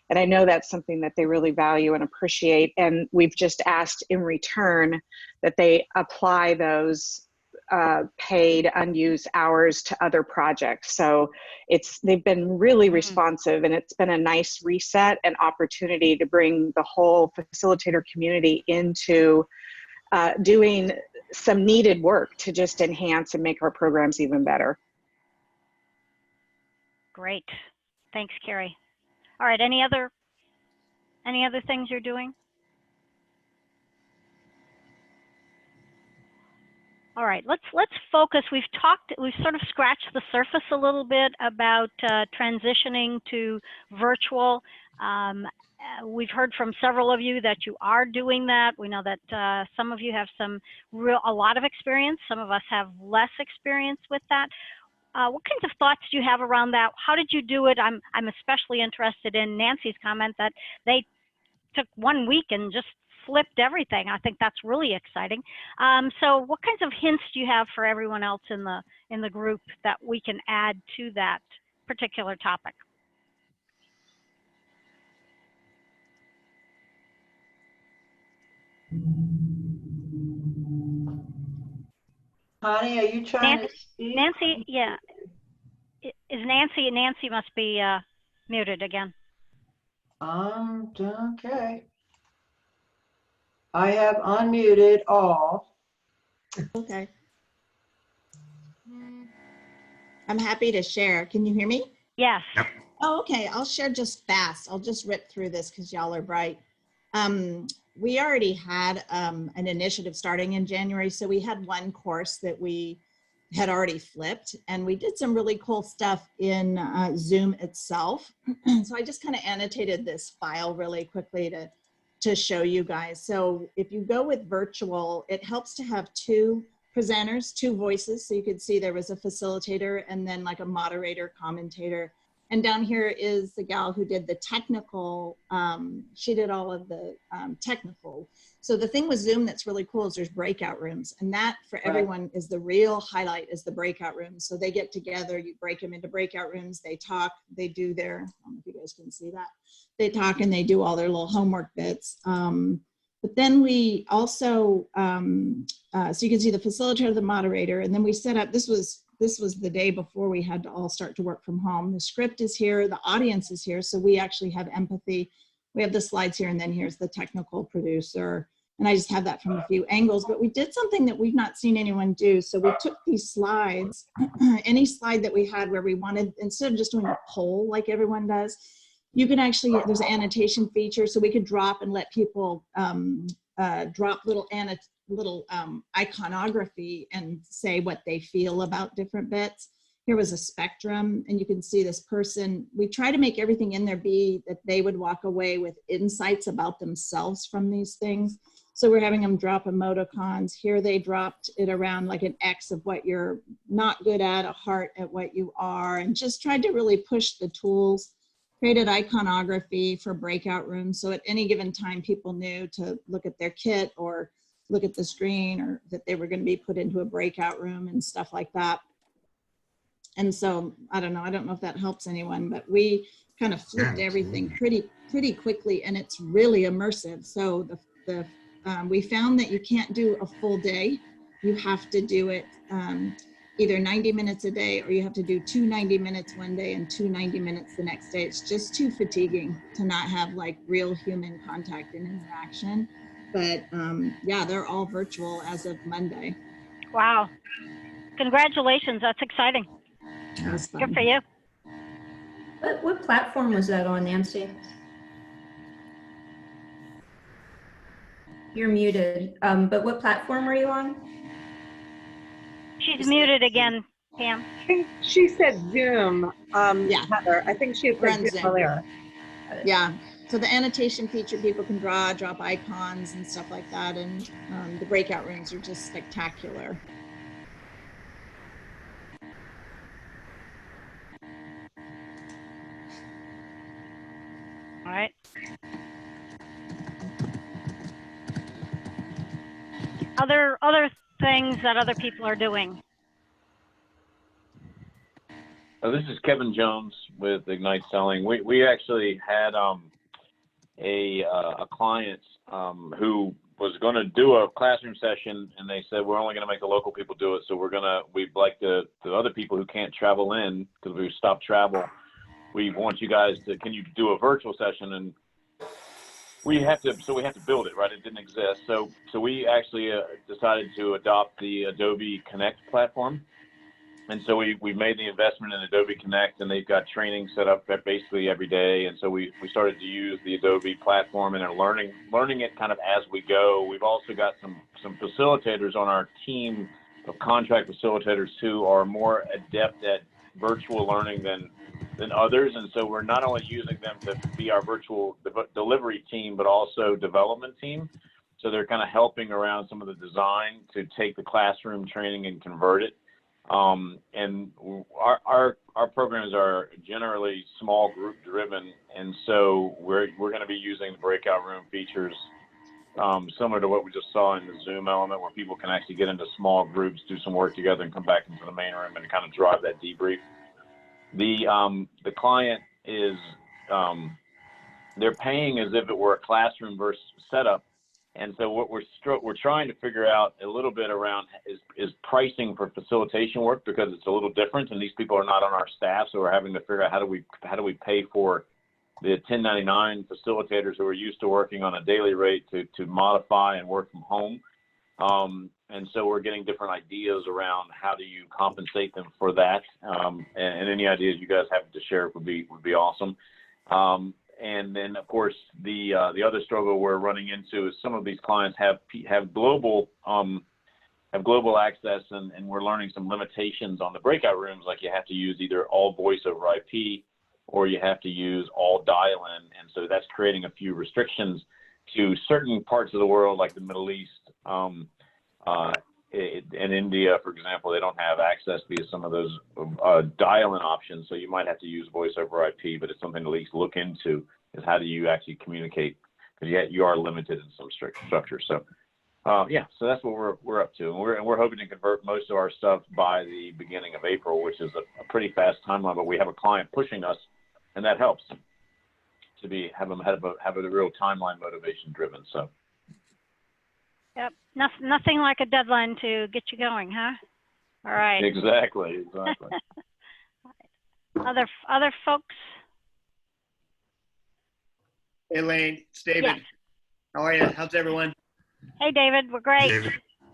And I know that's something that they really value and appreciate. And we've just asked in return that they apply those paid unused hours to other projects. So they've been really responsive, and it's been a nice reset and opportunity to bring the whole facilitator community into doing some needed work to just enhance and make our programs even better. Great. Thanks, Carrie. All right, any other things you're doing? All right, let's focus. We've sort of scratched the surface a little bit about transitioning to virtual. We've heard from several of you that you are doing that. We know that some of you have a lot of experience. Some of us have less experience with that. What kinds of thoughts do you have around that? How did you do it? I'm especially interested in Nancy's comment that they took 1 week and just flipped everything. I think that's really exciting. So what kinds of hints do you have for everyone else in the group that we can add to that particular topic? Connie, are you trying to speak? Nancy, yeah. Is Nancy? Nancy must be muted again. Okay. I have unmuted all. Okay. I'm happy to share. Can you hear me? Yes. Oh, okay. I'll share just fast. I'll just rip through this because y'all are bright. We already had an initiative starting in January. So we had one course that we had already flipped, and we did some really cool stuff in Zoom itself. So I just kind of annotated this file really quickly to show you guys. So if you go with virtual, it helps to have two presenters, two voices. So you could see there was a facilitator and then like a moderator, commentator. And down here is the gal who did the technical, she did all of the technical. So the thing with Zoom that's really cool is there's breakout rooms, and that for everyone is the real highlight, is the breakout rooms. So they get together, you break them into breakout rooms, they talk, they do their, I don't know if you guys can see that. They talk and they do all their little homework bits. But then we also, so you can see the facilitator, the moderator, and then we set up, this was the day before we had to all start to work from home. The script is here, the audience is here, so we actually have empathy. We have the slides here, and then here's the technical producer. And I just have that from a few angles, but we did something that we've not seen anyone do. So we took these slides, any slide that we had where we wanted, instead of just doing a poll like everyone does, you can actually, there's an annotation feature, so we could drop and let people drop little iconography and say what they feel about different bits. Here was a spectrum, and you can see this person. We try to make everything in there be that they would walk away with insights about themselves from these things. So we're having them drop emoticons. Here they dropped it around like an X of what you're not good at, a heart at what you are, and just tried to really push the tools. Created iconography for breakout rooms. So at any given time, people knew to look at their kit or look at the screen, or that they were going to be put into a breakout room and stuff like that. And so I don't know if that helps anyone, but we kind of flipped everything pretty quickly, and it's really immersive. So we found that you can't do a full day. You have to do it either 90 minutes a day, or you have to do 2 90 minutes one day and 2 90 minutes the next day. It's just too fatiguing to not have like real human contact and interaction. But yeah, they're all virtual as of Monday. Wow. Congratulations. That's exciting. That was fun. Good for you. What platform was that on, Nancy? You're muted, but what platform were you on? She's muted again, Pam. I think she said Zoom. Yeah. Heather, I think she had We're said on Zoom Zoom. earlier. Yeah. So the annotation feature, people can drop icons and stuff like that. And the breakout rooms are just spectacular. All right. Other things that other people are doing. This is Kevin Jones with Ignite Selling. We actually had a client who was going to do a classroom session, and they said we're only going to make the local people do it. So we'd like the other people who can't travel in, because we've stopped travel. We want you guys to, can you do a virtual session? And we have to build it, right? It didn't exist. So we actually decided to adopt the Adobe Connect platform. And so we made the investment in Adobe Connect, and they've got training set up basically every day. And so we started to use the Adobe platform and are learning it kind of as we go. We've also got some facilitators on our team of contract facilitators who are more adept at virtual learning than others. And so we're not only using them to be our virtual delivery team, but also development team. So they're kind of helping around some of the design to take the classroom training and convert it. And our programs are generally small group driven, and so we're going to be using the breakout room features similar to what we just saw in the Zoom element, where people can actually get into small groups, do some work together, and come back into the main room and kind of drive that debrief. The client is they're paying as if it were a classroom versus setup. And so what we're trying to figure out a little bit around is pricing for facilitation work, because it's a little different, and these people are not on our staff, so we're having to figure out how do we pay for the 1099 facilitators who are used to working on a daily rate to modify and work from home. And so we're getting different ideas around how do you compensate them for that. And any ideas you guys have to share would be awesome. And then, of course, the other struggle we're running into is some of these clients have global access, and we're learning some limitations on the breakout rooms, like you have to use either all voice over IP or you have to use all dial-in, and so that's creating a few restrictions to certain parts of the world, like the Middle East. In India, for example, they don't have access via some of those dial-in options, so you might have to use voice over IP, but it's something to at least look into, is how do you actually communicate, because you are limited in some structure. So yeah, so that's what we're up to, and we're hoping to convert most of our stuff by the beginning of April, which is a pretty fast timeline, but we have a client pushing us, and that helps to have a real timeline motivation driven. So. Yep. Nothing like a deadline to get you going, huh? All right. Exactly. Other folks? Hey, Elaine, it's David. Yes. How are you? How's everyone? Hey, David. We're great. David.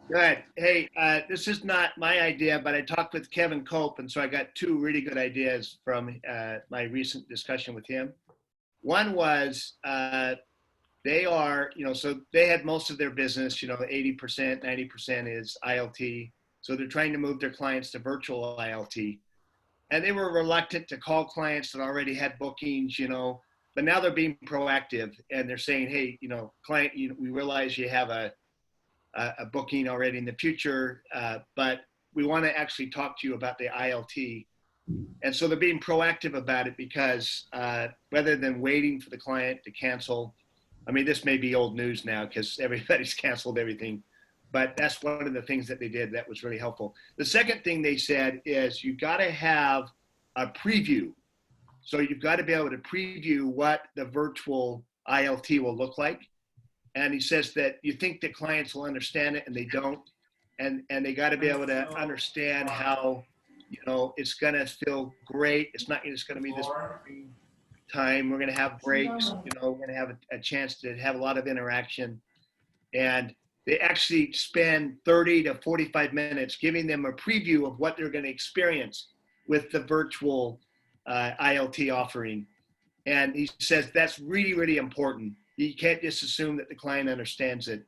Good. Hey, this is not my idea, but I talked with Kevin Cope, and so I got 2 really good ideas from my recent discussion with him. One was they are, so they had most of their business, 80%, 90% is ILT. So they're trying to move their clients to virtual ILT. And they were reluctant to call clients that already had bookings, but now they're being proactive, and they're saying, hey, client, we realize you have a booking already in the future, but we want to actually talk to you about the ILT. And so they're being proactive about it, because rather than waiting for the client to cancel, I mean, this may be old news now because everybody's canceled everything. but that's one of the things that they did that was really helpful. The second thing they said is you got to have a preview. So you've got to be able to preview what the virtual ILT will look like. And he says that you think that clients will understand it and they don't. And they got to be able to understand how, you know, it's going to feel great. It's not just going to be this time. We're going to have breaks, you know, we're going to have a chance to have a lot of interaction. And they actually spend 30 to 45 minutes giving them a preview of what they're going to experience with the virtual ILT offering. And he says that's really, really important. You can't just assume that the client understands it.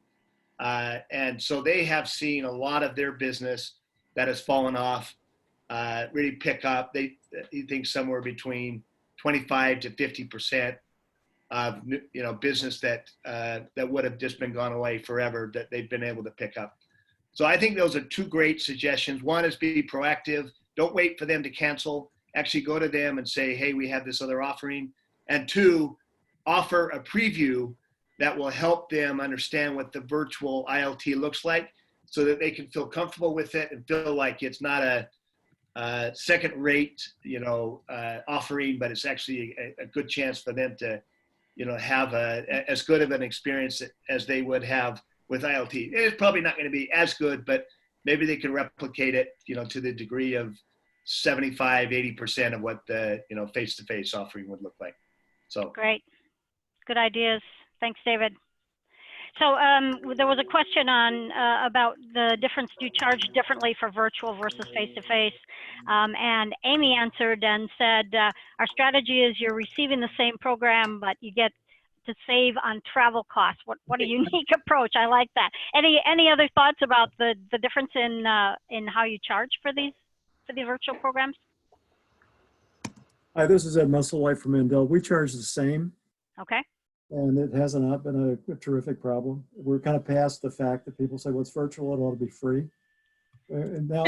And so they have seen a lot of their business that has fallen off really pick up. He thinks somewhere between 25 to 50% of, you know, business that would have just been gone away forever that they've been able to pick up. So I think those are two great suggestions. One is be proactive. Don't wait for them to cancel. Actually go to them and say, hey, we have this other offering. And two, offer a preview that will help them understand what the virtual ILT looks like so that they can feel comfortable with it and feel like it's not a second-rate, you know, offering, but it's actually a good chance for them to, you know, have as good of an experience as they would have with ILT. It's probably not going to be as good, but maybe they can replicate it, you know, to the degree of 75, 80% of what the, you know, face-to-face offering would look like. So great, good ideas. Thanks, David. So there was a question on about the difference. Do you charge differently for virtual versus face-to-face? And Amy answered and said, our strategy is you're receiving the same program, but you get to save on travel costs. What a unique approach. I like that. Any other thoughts about the difference in how you charge for the virtual programs? Hi, this is Ed Musselwhite from Mandel. We charge the same. Okay. And it has not been a terrific problem. We're kind of past the fact that people say, well, it's virtual, it ought to be free. And now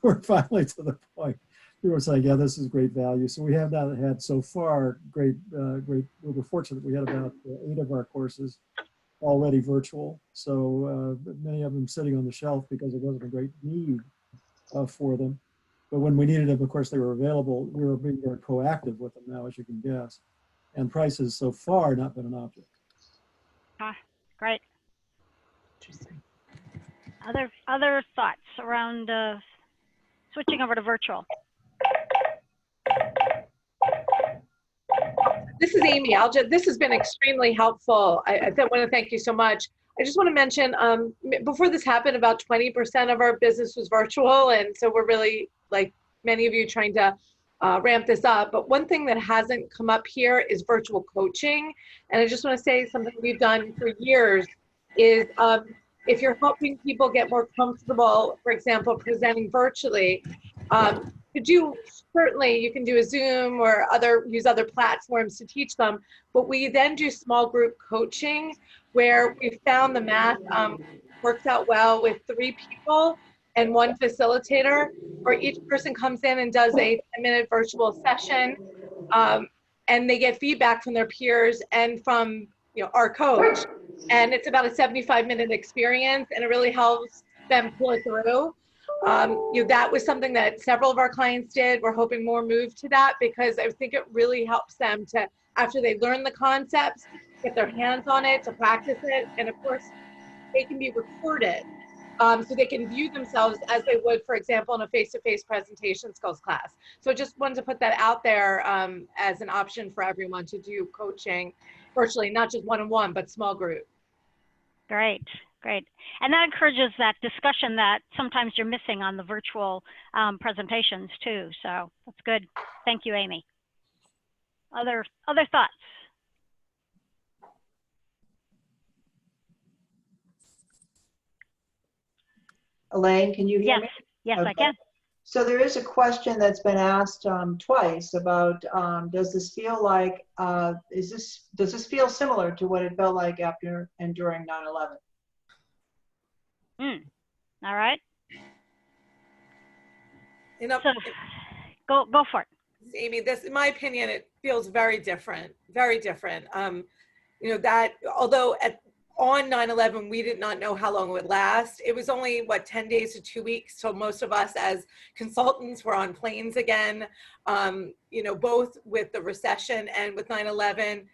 we're finally to the point. People are saying, yeah, this is great value. So we have not had so far we were fortunate we had about 8 of our courses already virtual. So many of them sitting on the shelf because there wasn't a great need for them. But when we needed them, of course, they were available. We were being very proactive with them now, as you can guess. And prices so far not been an object. Great. Interesting. Other thoughts around switching over to virtual? This is Amy. This has been extremely helpful. I want to thank you so much. I just want to mention, before this happened, about 20% of our business was virtual. And so we're really, like many of you, trying to ramp this up. But one thing that hasn't come up here is virtual coaching. And I just want to say something we've done for years is if you're helping people get more comfortable, for example, presenting virtually, certainly you can do a Zoom or use other platforms to teach them, but we then do small group coaching where we found the math works out well with 3 people and 1 facilitator, where each person comes in and does a 10-minute virtual session, and they get feedback from their peers and from our coach. And it's about a 75-minute experience, and it really helps them pull it through. That was something that several of our clients did. We're hoping more move to that because I think it really helps them to, after they learn the concepts, get their hands on it, to practice it. And of course, they can be recorded so they can view themselves as they would, for example, in a face-to-face presentation skills class. So just wanted to put that out there as an option for everyone to do coaching virtually, not just one-on-one, but small group. Great. Great. And that encourages that discussion that sometimes you're missing on the virtual presentations too. So that's good. Thank you, Amy. Other thoughts? Elaine, can you hear me? Yes, okay. I can. So there is a question that's been asked twice about does this feel like, does this feel similar to what it felt like after and during 9/11? All right. So, go for it. Amy, in my opinion, it feels very different, very different. That although on 9/11, we did not know how long it would last. It was only, what, 10 days to 2 weeks. So most of us as consultants were on planes again, you know, both with the recession and with 9/11,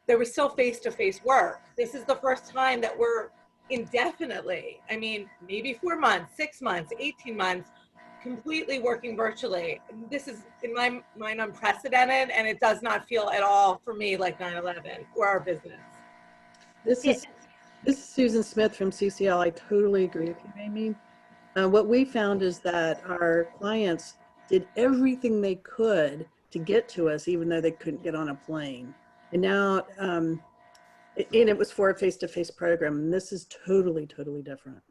there was still face-to-face work. This is the first time that we're indefinitely, I mean, maybe 4 months, 6 months, 18 months, completely working virtually. This is, in my mind, unprecedented, and it does not feel at all for me like 9/11 or our business. This is Susan Smith from CCL. I totally agree with you, Amy. What we found is that our clients did everything they could to get to us, even though they couldn't get on a plane. And now, and it was for a face-to-face program. And this is totally, totally different.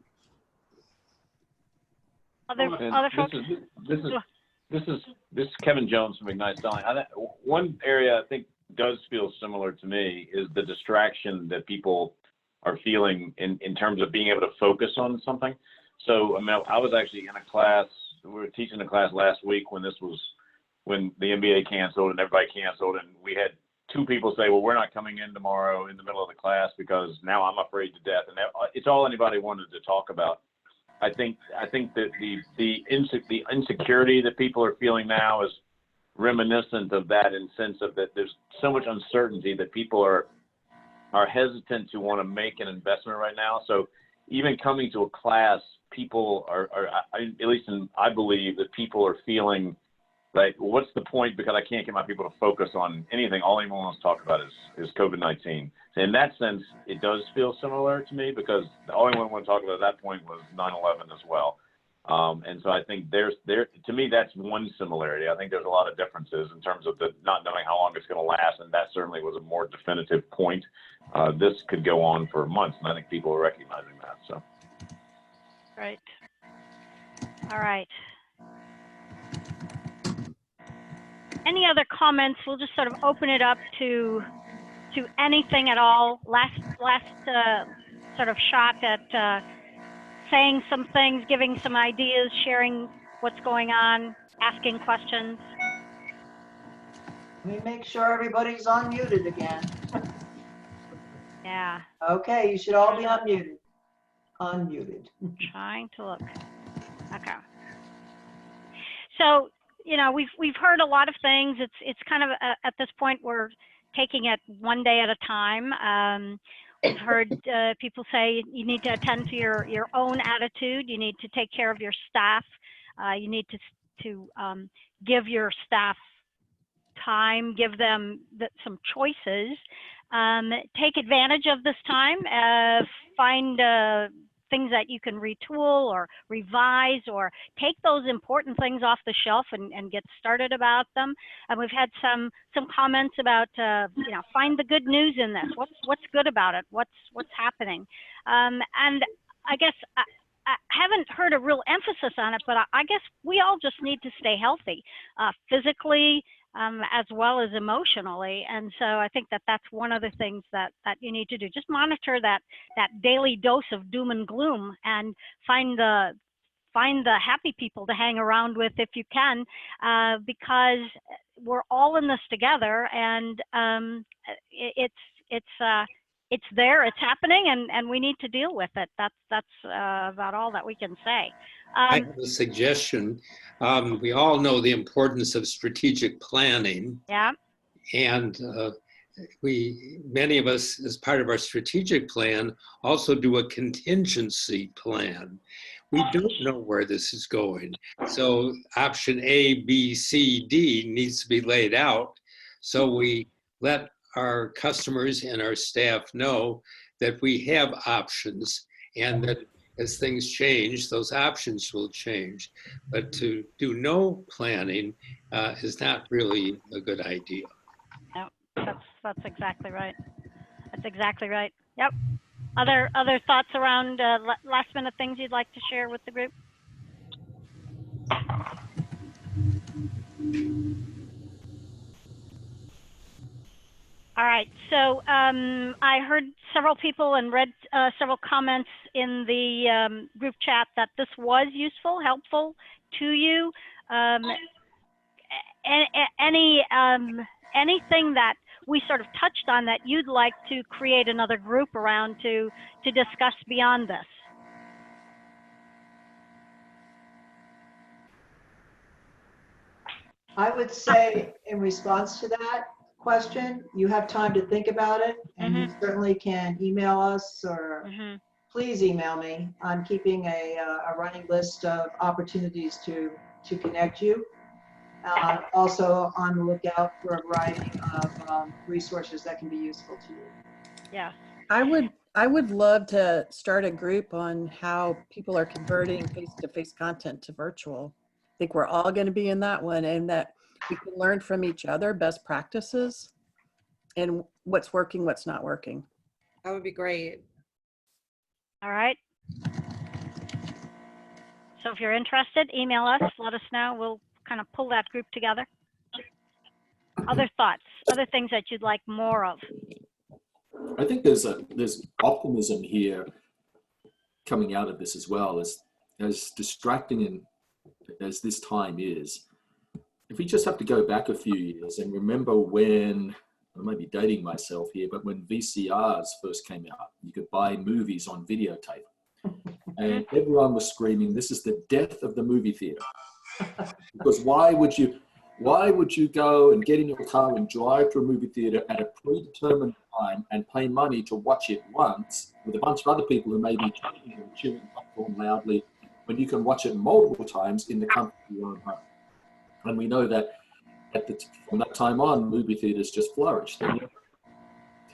Other folks? This is Kevin Jones from Ignite Selling. One area I think does feel similar to me is the distraction that people are feeling in terms of being able to focus on something. So I mean, I was actually in a class, we were teaching a class last week when the NBA canceled and everybody canceled, and we had 2 people say, well, we're not coming in tomorrow in the middle of the class because now I'm afraid to death. And it's all anybody wanted to talk about. I think that the insecurity that people are feeling now is reminiscent of that, in the sense of that there's so much uncertainty that people are hesitant to want to make an investment right now. So even coming to a class, people are at least I believe that people are feeling like, what's the point, because I can't get my people to focus on anything. All anyone wants to talk about is COVID-19. So in that sense, it does feel similar to me, because all anyone wanted to talk about at that point was 9/11 as well. And so I think to me, that's one similarity. I think there's a lot of differences in terms of the not knowing how long it's going to last, and that certainly was a more definitive point. This could go on for months, and I think people are recognizing that. So, Right. All right. Any other comments? We'll just sort of open it up to anything at all. Last sort of shot at saying some things, giving some ideas, sharing what's going on, asking questions. Let me make sure everybody's unmuted again. Yeah. Okay, you should all be unmuted. Unmuted. Trying to look. Okay. So, you know, we've heard a lot of things. It's kind of at this point we're taking it one day at a time. We've heard people say you need to attend to your own attitude. You need to take care of your staff. You need to give your staff time, give them some choices. Take advantage of this time. Find things that you can retool or revise, or take those important things off the shelf and get started about them. And we've had some comments about you know, find the good news in this. What's good about it? What's happening? And I guess I haven't heard a real emphasis on it, but I guess we all just need to stay healthy, physically, as well as emotionally. And so I think that's one of the things that you need to do. Just monitor that daily dose of doom and gloom, and find the happy people to hang around with if you can, because we're all in this together, and it's there, it's happening, and we need to deal with it. That's about all that we can say. I have a suggestion. We all know the importance of strategic planning. Yeah. And many of us, as part of our strategic plan, also do a contingency plan. We don't know where this is going. So option A, B, C, D needs to be laid out. So we let our customers and our staff know that we have options, and that as things change, those options will change. But to do no planning is not really a good idea. No, that's exactly right. That's exactly right. Yep. Other thoughts around last minute things you'd like to share with the group? All right, so I heard several people and read several comments in the group chat that this was useful, helpful to you. Anything that we sort of touched on that you'd like to create another group around to discuss beyond this. I would say in response to that question, you have time to think about it, and you certainly can email us or please email me. I'm keeping a running list of opportunities to connect you. Also on the lookout for a variety of resources that can be useful to you. Yeah. I would love to start a group on how people are converting face-to-face content to virtual. I think we're all going to be in that one, and that we can learn from each other best practices and what's working, what's not working. That would be great. All right. So if you're interested, email us, let us know. We'll kind of pull that group together. Other thoughts, other things that you'd like more of? I think there's optimism here coming out of this as well, as distracting and as this time is. If we just have to go back a few years and remember when, I might be dating myself here, but when VCRs first came out, you could buy movies on videotape. And everyone was screaming, this is the death of the movie theater. Because why would you go and get in your car and drive to a movie theater at a predetermined time and pay money to watch it once with a bunch of other people who may be chewing popcorn loudly, when you can watch it multiple times in the comfort of your own home? And we know that from that time on, movie theaters just flourished. And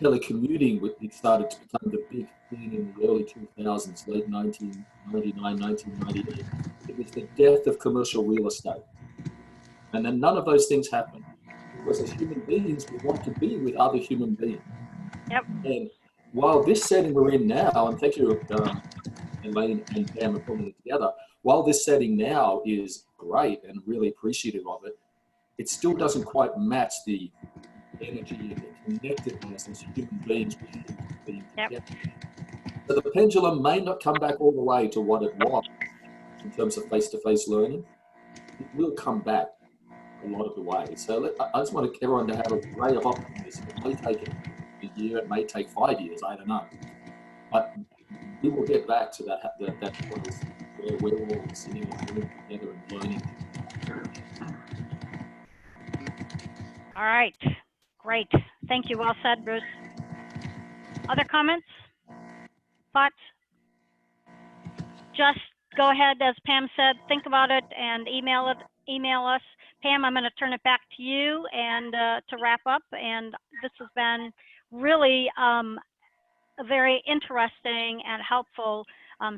telecommuting, it started to become the big thing in the early 2000s, late 1999, 1998. It was the death of commercial real estate. And then none of those things happened, because as human beings, we want to be with other human beings. Yep. And while this setting we're in now, and thank you, Elaine and Pam, for putting it together, while this setting now is great and really appreciative of it, it still doesn't quite match the energy and the connectedness as human beings being together. So the pendulum may not come back all the way to what it was in terms of face-to-face learning. It will come back a lot of the way. So I just want everyone to have a ray of optimism. It may take a year, it may take 5 years, I don't know. But we will get back to that place where we're all sitting and working together and learning. All right, great. Thank you. Well said, Bruce. Other comments? Thoughts? Just go ahead, as Pam said, think about it and email us. Pam, I'm going to turn it back to you and to wrap up. And this has been really a very interesting and helpful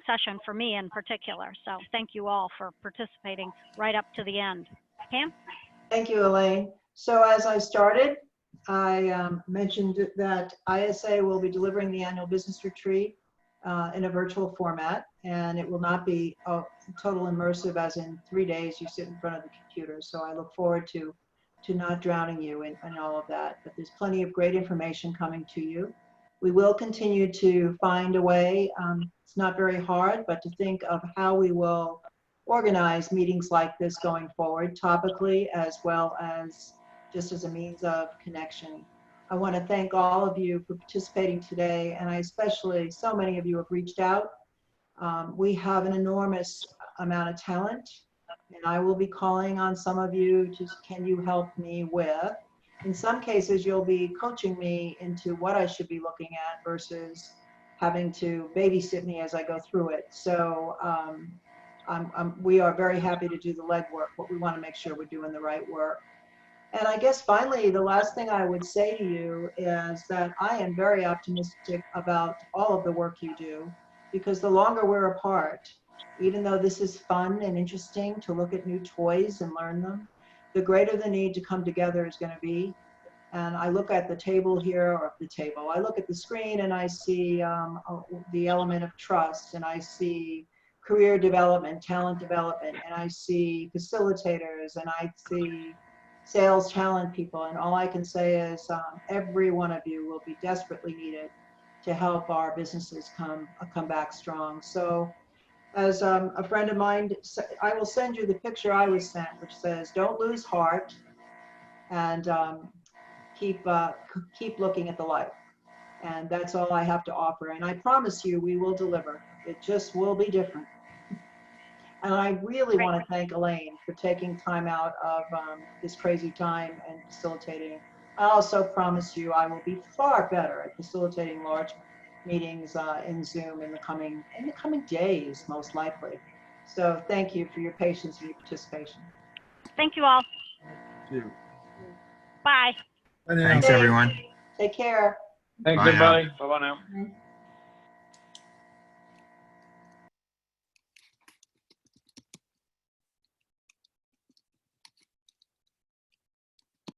session for me in particular. So thank you all for participating right up to the end. Pam? Thank you, Elaine. So as I started, I mentioned that ISA will be delivering the annual business retreat in a virtual format, and it will not be total immersive as in 3 days you sit in front of the computer. So I look forward to not drowning you in all of that, but there's plenty of great information coming to you. We will continue to find a way, it's not very hard, but to think of how we will organize meetings like this going forward, topically as well as just as a means of connection. I want to thank all of you for participating today, and I especially, so many of you have reached out. We have an enormous amount of talent, and I will be calling on some of you to, can you help me with? In some cases, you'll be coaching me into what I should be looking at versus having to babysit me as I go through it. So we are very happy to do the legwork, but we want to make sure we're doing the right work. And I guess finally, the last thing I would say to you is that I am very optimistic about all of the work you do, because the longer we're apart, even though this is fun and interesting to look at new toys and learn them, the greater the need to come together is going to be. And I look at the table here, or the table, I look at the screen and I see the element of trust, and I see career development, talent development, and I see facilitators, and I see sales talent people, and all I can say is every one of you will be desperately needed to help our businesses come back strong. So as a friend of mine, I will send you the picture I was sent, which says, don't lose heart, and keep looking at the light. And that's all I have to offer. And I promise you, we will deliver. It just will be different. And I really want to thank Elaine for taking time out of this crazy time and facilitating. I also promise you I will be far better at facilitating large meetings in Zoom in the coming days, most likely. So thank you for your patience and your participation. Thank you all. Thank you. Bye. Thanks, everyone. Take care. Thanks, Bye now. everybody. Bye-bye now.